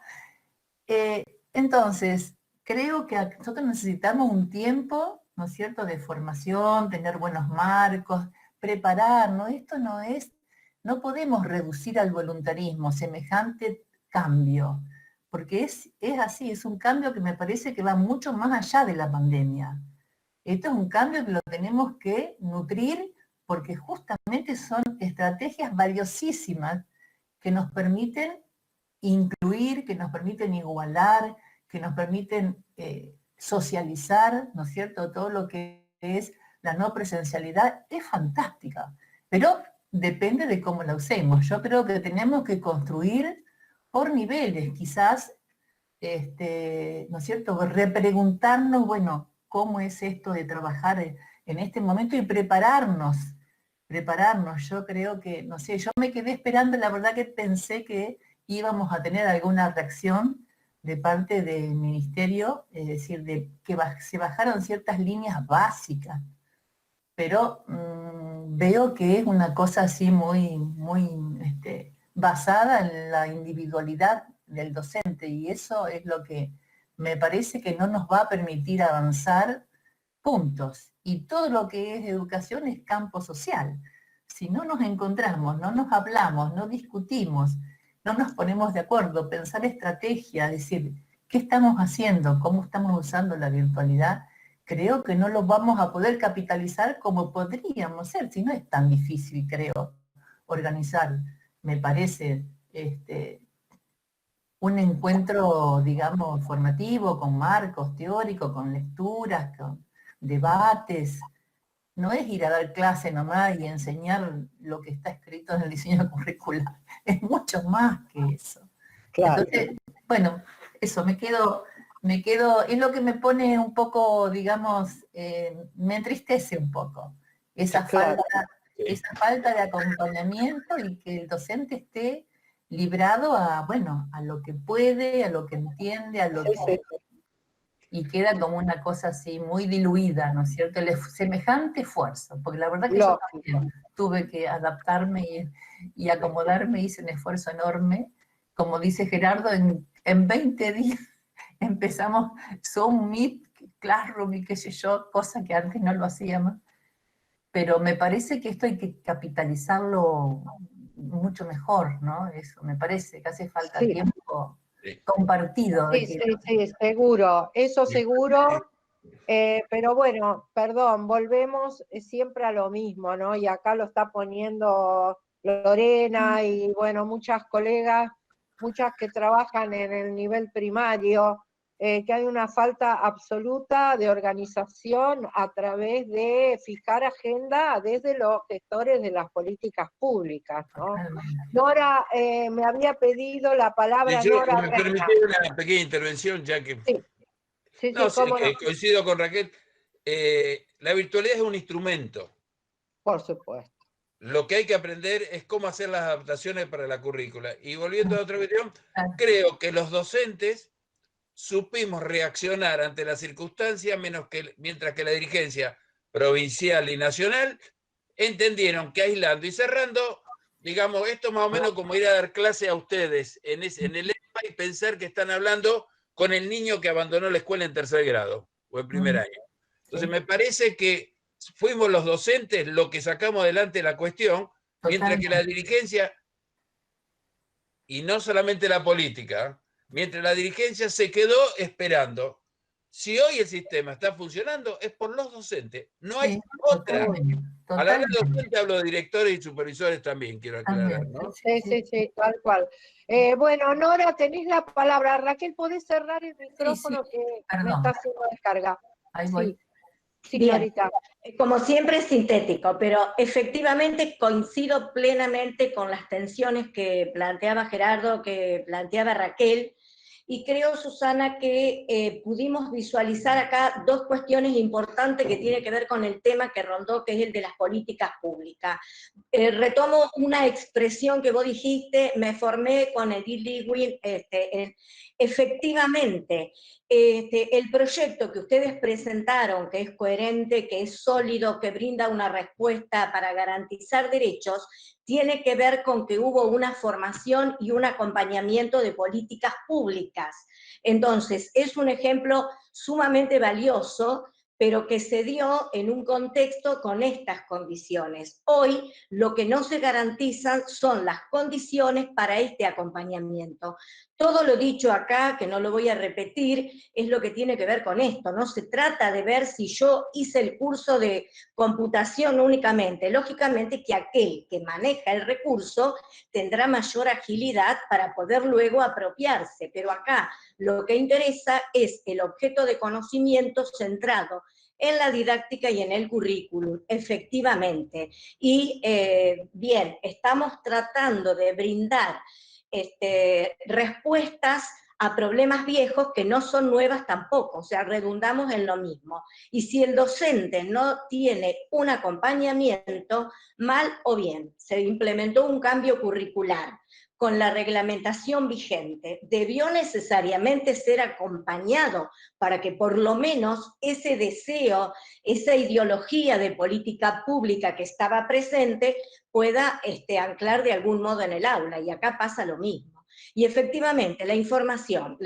Entonces, creo que nosotros necesitamos un tiempo, ¿no es cierto?, de formación, tener buenos marcos, prepararnos. Esto no podemos reducir al voluntarismo semejante cambio, porque es así, es un cambio que me parece que va mucho más allá de la pandemia. Esto es un cambio que lo tenemos que nutrir porque justamente son estrategias valiosísimas que nos permiten incluir, que nos permiten igualar, que nos permiten socializar, ¿no es cierto? Todo lo que es la no presencialidad es fantástica, pero depende de cómo la usemos. Yo creo que tenemos que construir por niveles, quizás, ¿no es cierto?, repreguntarnos, bueno, ¿cómo es esto de trabajar en este momento? Y prepararnos. Yo creo que, no sé, yo me quedé esperando, la verdad que pensé que íbamos a tener alguna reacción de parte del ministerio, es decir, de que se bajaron ciertas líneas básicas, pero veo que es una cosa así muy basada en la individualidad del docente, y eso es lo que me parece que no nos va a permitir avanzar puntos. Y todo lo que es educación es campo social. Si no nos encontramos, no nos hablamos, no discutimos, no nos ponemos de acuerdo, pensar estrategia, decir, ¿qué estamos haciendo? ¿Cómo estamos usando la virtualidad? creo que no lo vamos a poder capitalizar como podríamos ser, si no es tan difícil, creo, organizar, me parece, un encuentro, digamos, formativo, con marcos teóricos, con lecturas, con debates. No es ir a dar clase nomás y enseñar lo que está escrito en el diseño curricular, es mucho más que eso. Claro. Entonces, bueno, eso, me quedo, es lo que me pone un poco, digamos, me entristece un poco, esa Claro. falta de acompañamiento y que el docente esté librado a, bueno, a lo que puede, a lo que entiende, a lo Sí, que... sí. Y queda como una cosa así muy diluida, ¿no es cierto? Semejante esfuerzo, porque la verdad que yo Lógico. también tuve que adaptarme y acomodarme, hice un esfuerzo enorme. Como dice Gerardo, en 20 días empezamos Zoom, Meet, Classroom y qué sé yo, cosa que antes no lo hacíamos. Pero me parece que esto hay que capitalizarlo mucho mejor, ¿no? Eso, me parece que hace falta Sí. tiempo Sí. compartido. Sí, sí, sí, seguro, eso seguro, pero bueno, perdón, volvemos siempre a lo mismo, ¿no? Y acá lo está poniendo Lorena y bueno, muchas colegas, muchas que trabajan en el nivel primario, que hay una falta absoluta de organización a través de fijar agenda desde los gestores de las políticas públicas, ¿no? Nora, me había pedido la palabra Si yo Nora me Reina. permití una pequeña intervención, ya que... Sí, sí, No, sí, sí, cómo no, que coincido con Raquel. La virtualidad es un instrumento. por supuesto. Lo que hay que aprender es cómo hacer las adaptaciones para la currícula. Y volviendo a otra cuestión, creo que los docentes supimos reaccionar ante la circunstancia, mientras que la dirigencia provincial y nacional entendieron que aislando y cerrando, digamos, esto más o menos como ir a dar clase a ustedes en el EPA y pensar que están hablando con el niño que abandonó la escuela en tercer grado o en primer año. Entonces, me parece que fuimos los docentes los que sacamos adelante la cuestión, mientras que la dirigencia, y no solamente la política, mientras la dirigencia se quedó esperando. Si hoy el sistema está funcionando, es por los docentes. No hay otra. Al hablar de docentes hablo de directores y supervisores también, quiero aclarar, ¿no? Sí, sí, sí, tal cual. Bueno, Nora, tenés la palabra. Raquel, ¿podés cerrar el micrófono que me está haciendo descarga? Ahí voy. Sí, Bien, Norita. como siempre es sintético, pero efectivamente coincido plenamente con las tensiones que planteaba Gerardo, que planteaba Raquel, y creo, Susana, que pudimos visualizar acá dos cuestiones importantes que tienen que ver con el tema que rondó, que es el de las políticas públicas. Retomo una expresión que vos dijiste, me formé con Edith Lewin, efectivamente, el proyecto que ustedes presentaron, que es coherente, que es sólido, que brinda una respuesta para garantizar derechos, tiene que ver con que hubo una formación y un acompañamiento de políticas públicas. Entonces, es un ejemplo sumamente valioso, pero que se dio en un contexto con estas condiciones. Hoy lo que no se garantizan son las condiciones para este acompañamiento. Todo lo dicho acá, que no lo voy a repetir, es lo que tiene que ver con esto. No se trata de ver si yo hice el curso de computación únicamente. Lógicamente que aquel que maneja el recurso tendrá mayor agilidad para poder luego apropiarse, pero acá lo que interesa es el objeto de conocimiento centrado en la didáctica y en el currículum, efectivamente. Y bien, estamos tratando de brindar respuestas a problemas viejos que no son nuevas tampoco, o sea, redundamos en lo mismo. Y si el docente no tiene un acompañamiento, mal o bien, se implementó un cambio curricular con la reglamentación vigente, debió necesariamente ser acompañado para que por lo menos ese deseo, esa ideología de política pública que estaba presente, pueda anclar de algún modo en el aula, y acá pasa lo mismo. Y efectivamente, la información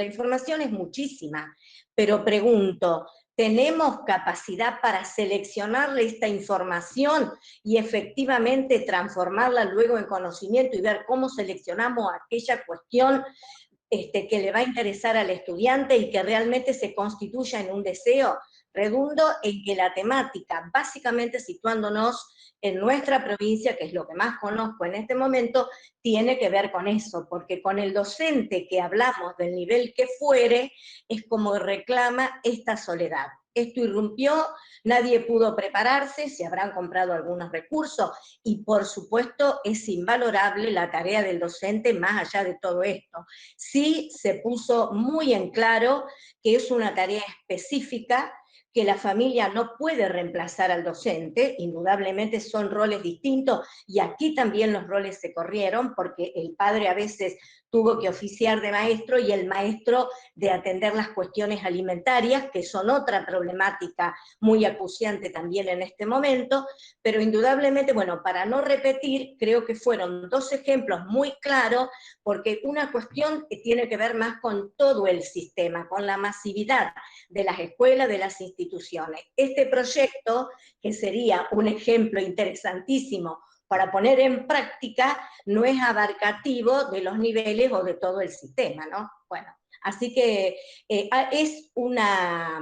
es muchísima, pero pregunto, ¿tenemos capacidad para seleccionar esta información y efectivamente transformarla luego en conocimiento y ver cómo seleccionamos aquella cuestión que le va a interesar al estudiante y que realmente se constituya en un deseo? Redundo en que la temática, básicamente situándonos en nuestra provincia, que es lo que más conozco en este momento, tiene que ver con eso, porque con el docente que hablamos del nivel que fuere, es como reclama esta soledad. Esto irrumpió, nadie pudo prepararse, se habrán comprado algunos recursos, y por supuesto es invalorable la tarea del docente más allá de todo esto. Sí se puso muy en claro que es una tarea específica, que la familia no puede reemplazar al docente, indudablemente son roles distintos, y aquí también los roles se corrieron, porque el padre a veces tuvo que oficiar de maestro y el maestro de atender las cuestiones alimentarias, que son otra problemática muy acuciante también en este momento, pero indudablemente, bueno, para no repetir, creo que fueron dos ejemplos muy claros, porque una cuestión que tiene que ver más con todo el sistema, con la masividad de las escuelas, de las instituciones. Este proyecto, que sería un ejemplo interesantísimo para poner en práctica, no es abarcativo de los niveles o de todo el sistema, ¿no? Bueno, así que es una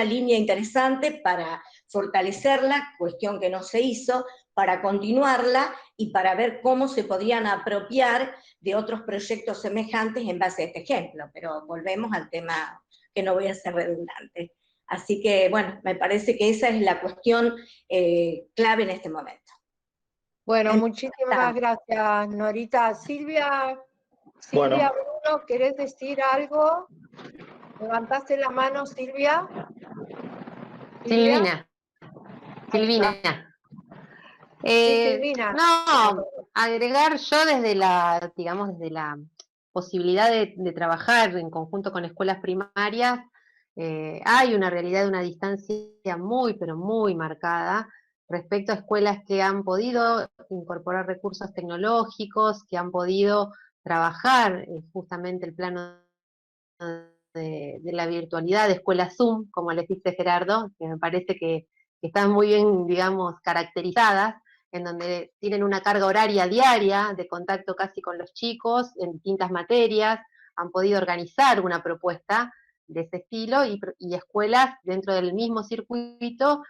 línea interesante para fortalecerla, cuestión que no se hizo, para continuarla y para ver cómo se podían apropiar de otros proyectos semejantes en base a este ejemplo. Pero volvemos al tema, que no voy a ser redundante. Así que, bueno, me parece que esa es la cuestión clave en este momento. Bueno, muchísimas gracias, Norita. Silvia, Bueno. Bruno, ¿querés decir algo? ¿Levantaste la mano, Silvia? Silvina. Sí, Silvina. No, agregar yo desde la, digamos, desde la posibilidad de trabajar en conjunto con escuelas primarias, hay una realidad de una distancia muy, pero muy marcada respecto a escuelas que han podido incorporar recursos tecnológicos, que han podido trabajar justamente el plano de la virtualidad, de escuela Zoom, como les dice Gerardo, que me parece que están muy bien, digamos, caracterizadas, en donde tienen una carga horaria diaria de contacto casi con los chicos en distintas materias, han podido organizar una propuesta de ese estilo, y escuelas dentro del mismo circuito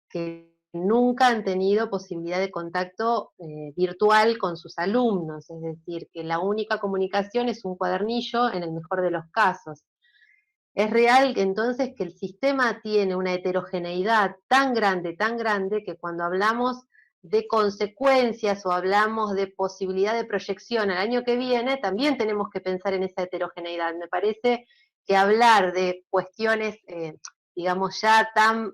que nunca han tenido posibilidad de contacto virtual con sus alumnos, es decir, que la única comunicación es un cuadernillo en el mejor de los casos. Es real entonces que el sistema tiene una heterogeneidad tan grande, que cuando hablamos de consecuencias o hablamos de posibilidad de proyección al año que viene, también tenemos que pensar en esa heterogeneidad. Me parece que hablar de cuestiones, digamos, ya tan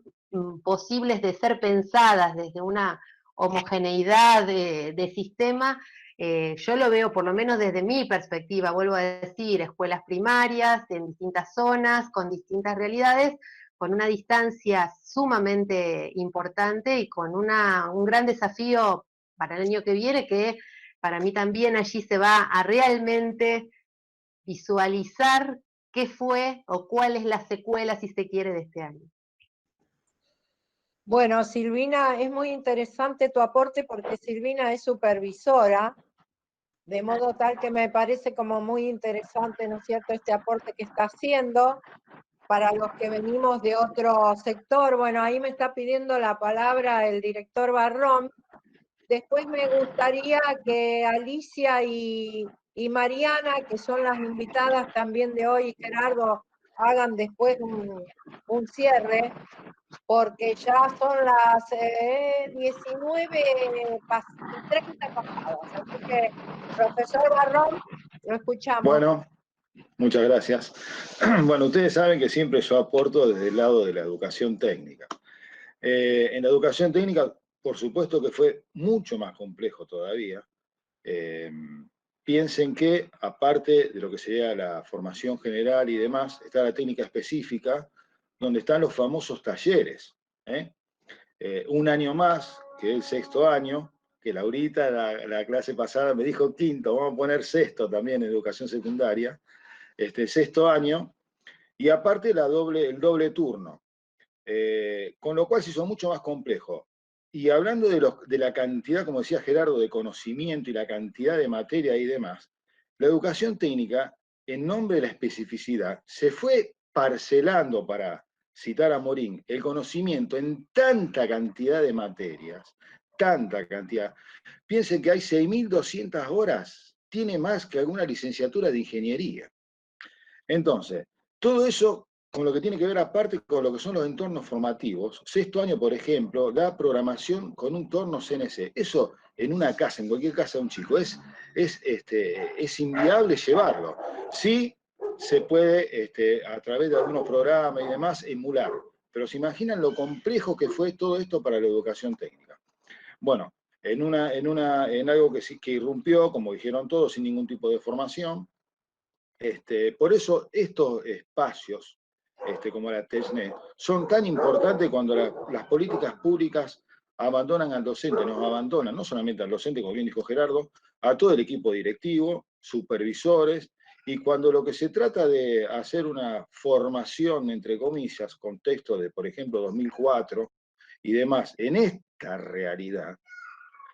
posibles de ser pensadas desde una homogeneidad de sistema, yo lo veo, por lo menos desde mi perspectiva, vuelvo a decir, escuelas primarias, en distintas zonas, con distintas realidades, con una distancia sumamente importante y con un gran desafío para el año que viene, que para mí también allí se va a realmente visualizar qué fue o cuál es la secuela, si se quiere, de este año. Bueno, Silvina, es muy interesante tu aporte porque Silvina es supervisora, de modo tal que me parece como muy interesante, ¿no es cierto?, este aporte que está haciendo para los que venimos de otro sector. Bueno, ahí me está pidiendo la palabra el director Barrón. Después me gustaría que Alicia y Mariana, que son las invitadas también de hoy, y Gerardo, hagan después un cierre, porque ya son las 19:30 pasadas. Así que, profesor Barrón, lo escuchamos. Bueno, muchas gracias. Bueno, ustedes saben que siempre yo aporto desde el lado de la educación técnica. En la educación técnica, por supuesto que fue mucho más complejo todavía. Piensen que, aparte de lo que sería la formación general y demás, está la técnica específica, donde están los famosos talleres. Un año más, que el 6º año, que Laurita, la clase pasada, me dijo 5º, vamos a poner 6º también en educación secundaria, 6º año, y aparte el doble turno. Con lo cual se hizo mucho más complejo. Y hablando de la cantidad, como decía Gerardo, de conocimiento y la cantidad de materia y demás, la educación técnica, en nombre de la especificidad, se fue parcelando para citar a Morín, el conocimiento en tanta cantidad de materias, tanta cantidad. Piensen que hay 6.200 horas, tiene más que alguna licenciatura de ingeniería. Entonces, todo eso con lo que tiene que ver aparte con lo que son los entornos formativos. Sexto año, por ejemplo, da programación con un entorno CNC. Eso en una casa, en cualquier casa de un chico, es inviable llevarlo. Sí se puede, a través de algunos programas y demás, emular. Pero se imaginan lo complejo que fue todo esto para la educación técnica. Bueno, en algo que irrumpió, como dijeron todos, sin ningún tipo de formación. Por eso estos espacios, como la TECNET, son tan importantes cuando las políticas públicas abandonan al docente, nos abandonan, no solamente al docente, como bien dijo Gerardo, a todo el equipo directivo, supervisores, y cuando lo que se trata de hacer una formación, entre comillas, contexto de, por ejemplo, 2004 y demás, en esta realidad,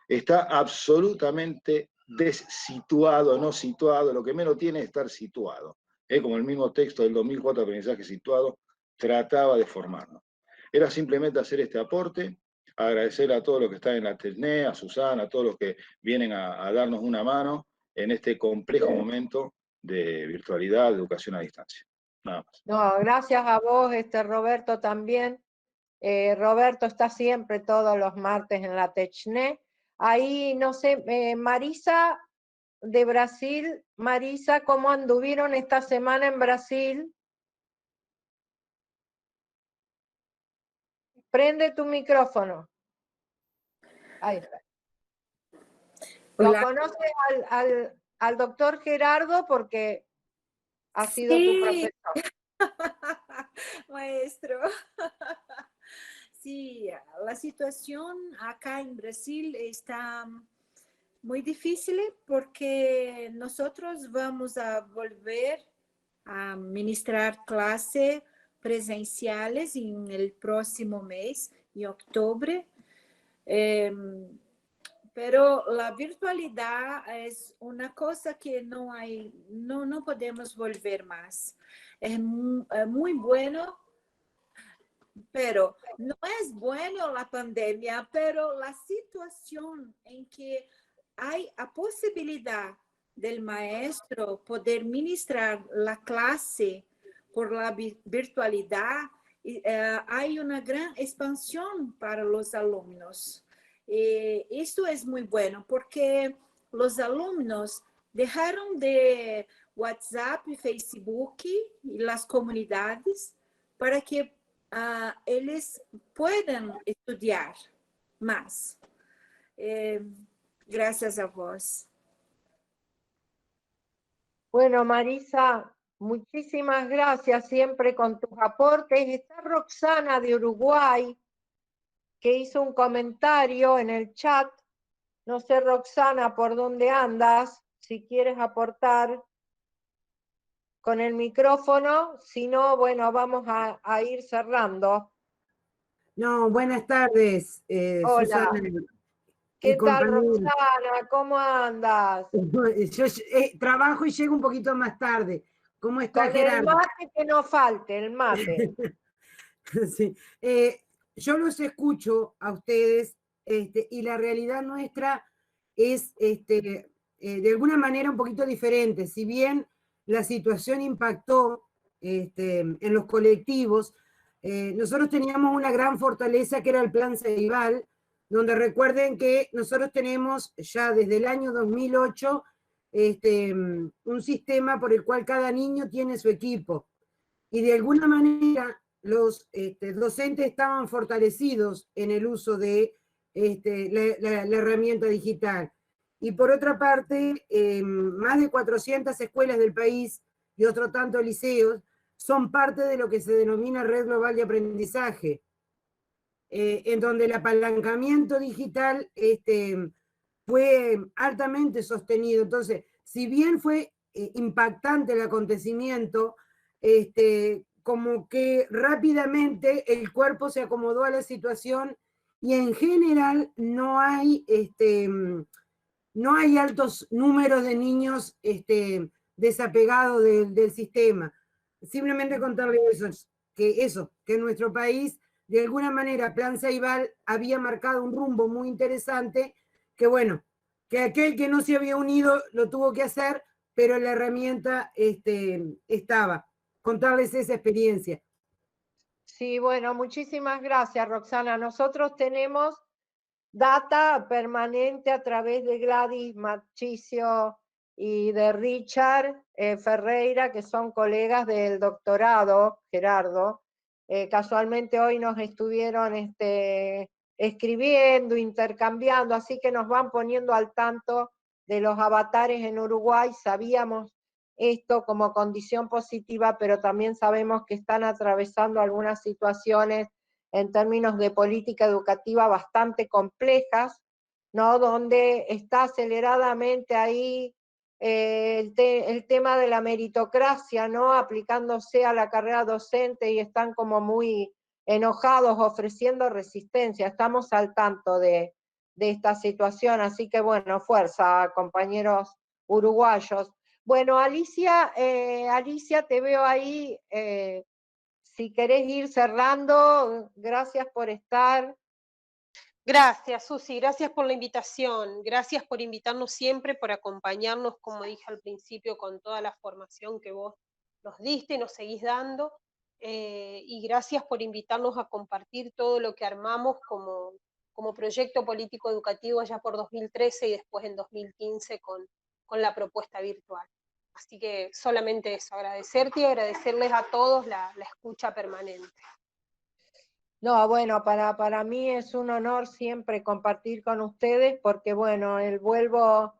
está absolutamente dessituado, no situado, lo que menos tiene es estar situado. Como el mismo texto del 2004, Aprendizaje Situado, trataba de formarnos. Era simplemente hacer este aporte, agradecer a todos los que están en la TECNET, a Susana, a todos los que vienen a darnos una mano en este complejo momento de virtualidad, de educación a distancia. Nada más. No, gracias a vos, Roberto, también. Roberto está siempre todos los martes en la TECNET. Ahí, no sé, Marisa de Brasil. Marisa, ¿cómo anduvieron esta semana en Brasil? Prende tu micrófono. Ahí está. ¿Lo conoces al doctor Gerardo? Porque ha sido tu profesor. Maestro. Sí, la situación acá en Brasil está muy difícil porque nosotros vamos a volver a ministrar clases presenciales en el próximo mes, en octubre. Pero la virtualidad es una cosa que no podemos volver más. Es muy bueno, pero no es bueno la pandemia, pero la situación en que hay la posibilidad del maestro poder ministrar la clase por la virtualidad, hay una gran expansión para los alumnos. Esto es muy bueno porque los alumnos dejaron de WhatsApp y Facebook y las comunidades para que ellos puedan estudiar más. Gracias a vos. Bueno, Marisa, muchísimas gracias siempre con tus aportes. Está Roxana de Uruguay, que hizo un comentario en el chat. No sé, Roxana, por dónde andas, si quieres aportar con el micrófono, si no, bueno, vamos a ir cerrando. No, buenas tardes, Hola. Susana. ¿Qué tal, Roxana? ¿Cómo andas? Yo trabajo y llego un poquito más tarde. ¿Cómo está, Gerardo? Con el mate que no falte, el mate. Sí. Yo los escucho a ustedes y la realidad nuestra es de alguna manera un poquito diferente. Si bien la situación impactó en los colectivos, nosotros teníamos una gran fortaleza que era el Plan Ceibal, donde recuerden que nosotros tenemos ya desde el año 2008 un sistema por el cual cada niño tiene su equipo. Y de alguna manera los docentes estaban fortalecidos en el uso de la herramienta digital. Y por otra parte, más de 400 escuelas del país y otro tanto liceos son parte de lo que se denomina Red Global de Aprendizaje, en donde el apalancamiento digital fue altamente sostenido. Entonces, si bien fue impactante el acontecimiento, como que rápidamente el cuerpo se acomodó a la situación y en general no hay altos números de niños desapegados del sistema. Simplemente contarles eso. que en nuestro país, de alguna manera, Plan Ceibal había marcado un rumbo muy interesante, que bueno, que aquel que no se había unido lo tuvo que hacer, pero la herramienta estaba. Contarles esa experiencia. Sí, bueno, muchísimas gracias, Roxana. Nosotros tenemos data permanente a través de Gladys Marchicio y de Richard Ferreira, que son colegas del doctorado, Gerardo. Casualmente hoy nos estuvieron escribiendo, intercambiando, así que nos van poniendo al tanto de los avatares en Uruguay. Sabíamos esto como condición positiva, pero también sabemos que están atravesando algunas situaciones en términos de política educativa bastante complejas, ¿no? Donde está aceleradamente ahí el tema de la meritocracia, ¿no? Aplicándose a la carrera docente y están como muy enojados, ofreciendo resistencia. Estamos al tanto de esta situación, así que bueno, fuerza, compañeros uruguayos. Bueno, Alicia, te veo ahí. Si querés ir cerrando, gracias por estar. Gracias, Susi, gracias por la invitación, gracias por invitarnos siempre, por acompañarnos, como dije al principio, con toda la formación que vos nos diste y nos seguís dando, y gracias por invitarnos a compartir todo lo que armamos como proyecto político educativo allá por 2013 y después en 2015 con la propuesta virtual. Así que solamente eso, agradecerte y agradecerles a todos la escucha permanente. No, bueno, para mí es un honor siempre compartir con ustedes porque, bueno, vuelvo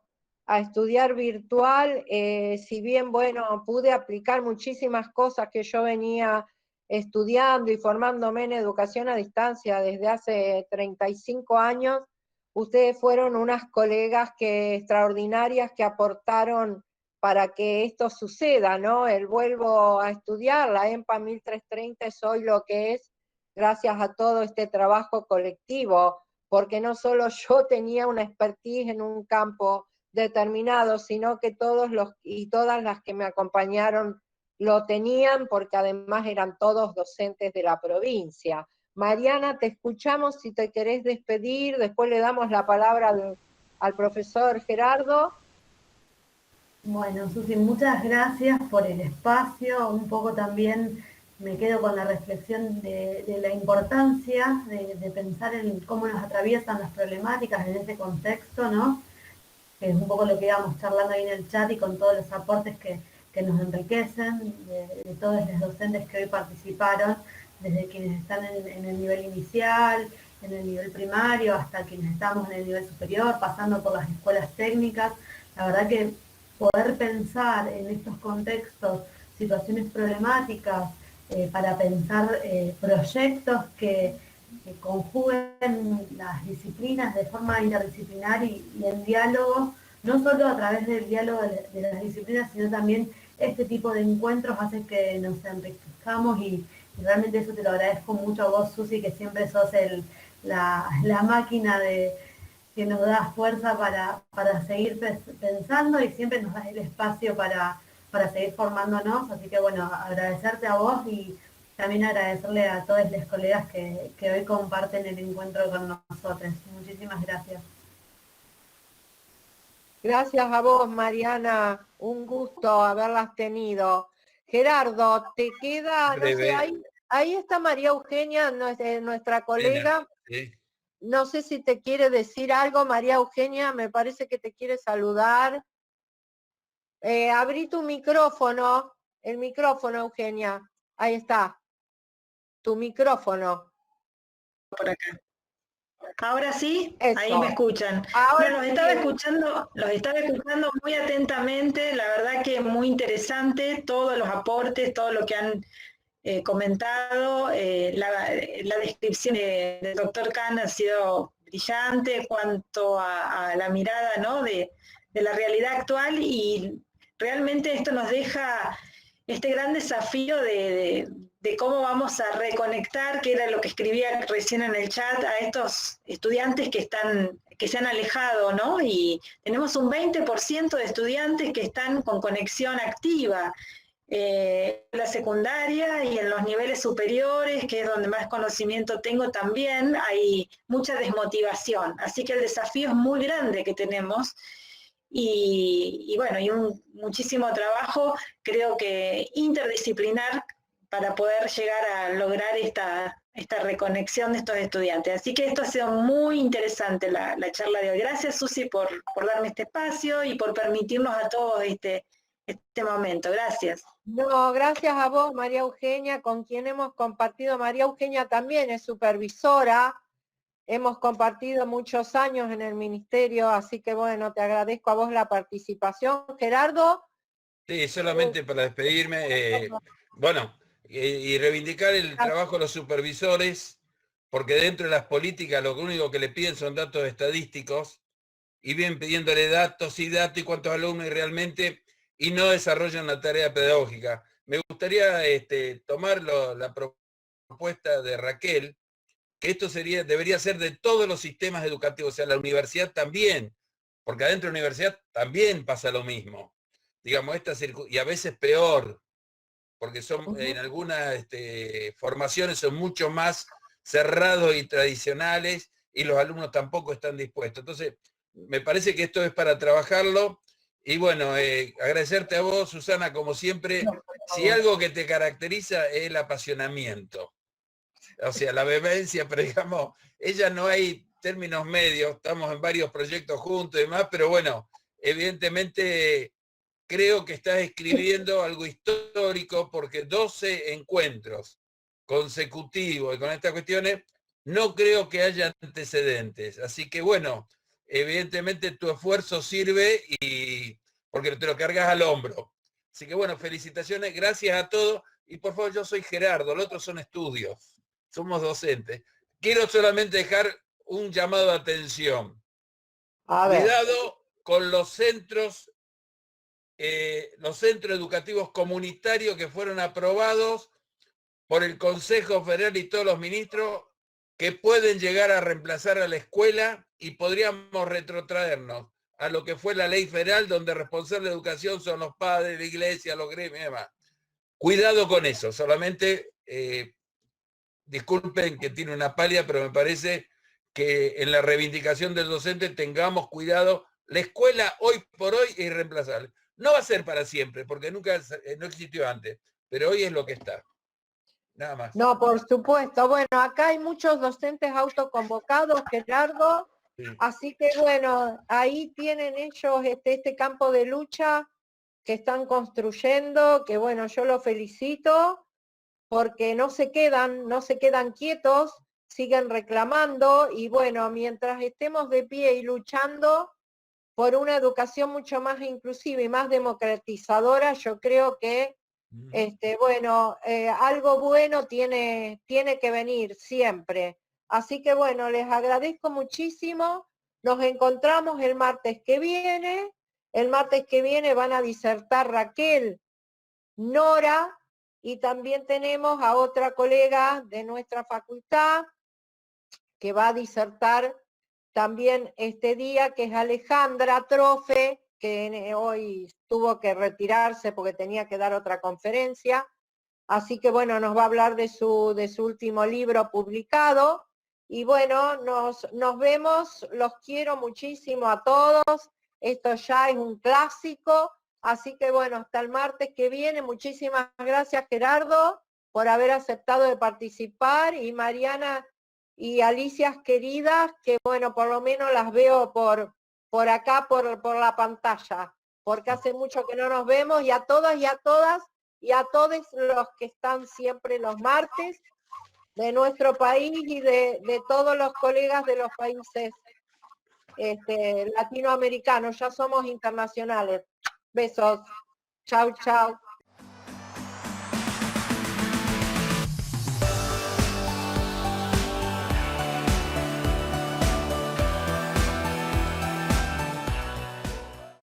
a estudiar virtual, si bien, bueno, pude aplicar muchísimas cosas que yo venía estudiando y formándome en educación a distancia desde hace 35 años, ustedes fueron unas colegas extraordinarias que aportaron para que esto suceda, ¿no? El vuelvo a estudiar, la EMPA 1330 es hoy lo que es, gracias a todo este trabajo colectivo, porque no solo yo tenía una expertise en un campo determinado, sino que todos y todas las que me acompañaron lo tenían, porque además eran todos docentes de la provincia. Mariana, te escuchamos si te querés despedir, después le damos la palabra al profesor Gerardo. Bueno, Susi, muchas gracias por el espacio, un poco también me quedo con la reflexión de la importancia de pensar en cómo nos atraviesan las problemáticas en ese contexto, ¿no? Que es un poco lo que íbamos charlando ahí en el chat y con todos los aportes que nos enriquecen, de todos los docentes que hoy participaron, desde quienes están en el nivel inicial, en el nivel primario, hasta quienes estamos en el nivel superior, pasando por las escuelas técnicas. La verdad que poder pensar en estos contextos situaciones problemáticas, para pensar proyectos que conjuguen las disciplinas de forma interdisciplinar y en diálogo, no solo a través del diálogo de las disciplinas, sino también este tipo de encuentros hace que nos enriquezcamos y realmente eso te lo agradezco mucho a vos, Susi, que siempre sos la máquina que nos da fuerza para seguir pensando y siempre nos das el espacio para seguir formándonos, así que bueno, agradecerte a vos y también agradecerle a todos los colegas que hoy comparten el encuentro con nosotros. Muchísimas gracias. Gracias a vos, Mariana, un gusto haberlas tenido. Gerardo, te queda, no sé, ahí está María Eugenia, nuestra colega. Sí. No sé si te quiere decir algo, María Eugenia, me parece que te quiere saludar. Abrí tu micrófono, el micrófono, Eugenia. Ahí está. Tu micrófono. Por acá. Ahora sí, Eso. Ahí me escuchan. Ahora Bueno, los estaba escuchando muy atentamente, la verdad que muy interesante, todos los aportes, todo lo que han comentado, la descripción del doctor Kahn ha sido brillante en cuanto a la mirada, ¿no? de la realidad actual, y realmente esto nos deja este gran desafío de cómo vamos a reconectar, que era lo que escribía recién en el chat, a estos estudiantes que se han alejado, ¿no? Y tenemos un 20% de estudiantes que están con conexión activa, la secundaria y en los niveles superiores, que es donde más conocimiento tengo también, hay mucha desmotivación. Así que el desafío es muy grande que tenemos y bueno, y muchísimo trabajo, creo que interdisciplinar, para poder llegar a lograr esta reconexión de estos estudiantes. Así que esto ha sido muy interesante la charla de hoy. Gracias, Susi, por darme este espacio y por permitirnos a todos este momento. Gracias. No, gracias a vos, María Eugenia, con quien hemos compartido. María Eugenia también es supervisora, hemos compartido muchos años en el ministerio, así que bueno, te agradezco a vos la participación. Gerardo. Sí, solamente para despedirme, bueno, y reivindicar el trabajo de los supervisores, porque dentro de las políticas lo único que le piden son datos estadísticos, y vienen pidiéndole datos y cuántos alumnos y realmente, y no desarrollan la tarea pedagógica. Me gustaría tomar la propuesta de Raquel, que esto debería ser de todos los sistemas educativos, o sea, la universidad también, porque adentro de la universidad también pasa lo mismo. Digamos, y a veces peor, porque son en algunas formaciones son mucho más cerrados y tradicionales, y los alumnos tampoco están dispuestos. Entonces, me parece que esto es para trabajarlo, y bueno, agradecerte a vos, Susana, como siempre. Si algo que te caracteriza es el apasionamiento, o sea, la vehemencia, pero digamos, ella no hay términos medios, estamos en varios proyectos juntos y demás, pero bueno, evidentemente creo que estás escribiendo algo histórico, porque 12 encuentros consecutivos y con estas cuestiones, no creo que haya antecedentes. Así que bueno, evidentemente tu esfuerzo sirve, y porque te lo cargas al hombro. Así que bueno, felicitaciones, gracias a todos. Y por favor, yo soy Gerardo, los otros son estudios, somos docentes. Quiero solamente dejar un llamado de atención. Cuidado con los centros educativos comunitarios que fueron aprobados por el Consejo Federal y todos los ministros, que pueden llegar a reemplazar a la escuela, y podríamos retrotraernos a lo que fue la ley federal, donde responsables de educación son los padres, la iglesia, los gremios y demás. Cuidado con eso, solamente disculpen que tiene una palia, pero me parece que en la reivindicación del docente tengamos cuidado. La escuela hoy por hoy es irreemplazable. No va a ser para siempre, porque nunca no existió antes, pero hoy es lo que está. Nada más. No, por supuesto. Bueno, acá hay muchos docentes autoconvocados, Gerardo, sí. Así que bueno, ahí tienen ellos este campo de lucha que están construyendo, que bueno, yo los felicito, porque no se quedan quietos, siguen reclamando, y bueno, mientras estemos de pie y luchando por una educación mucho más inclusiva y más democratizadora, yo creo que bueno, algo bueno tiene que venir siempre. Así que bueno, les agradezco muchísimo. Nos encontramos el martes que viene. El martes que viene van a disertar Raquel, Nora, y también tenemos a otra colega de nuestra facultad que va a disertar también este día, que es Alejandra Trofe, que hoy tuvo que retirarse porque tenía que dar otra conferencia. Así que bueno, nos va a hablar de su último libro publicado. Y bueno, nos vemos, los quiero muchísimo a todos. Esto ya es un clásico. Así que bueno, hasta el martes que viene. Muchísimas gracias, Gerardo, por haber aceptado de participar, y Mariana y Alicia queridas, que bueno, por lo menos las veo por acá, por la pantalla, porque hace mucho que no nos vemos, y a todas y a todas y a todos los que están siempre los martes de nuestro país y de todos los colegas de los países latinoamericanos. Ya somos internacionales. Besos. Chau, chau.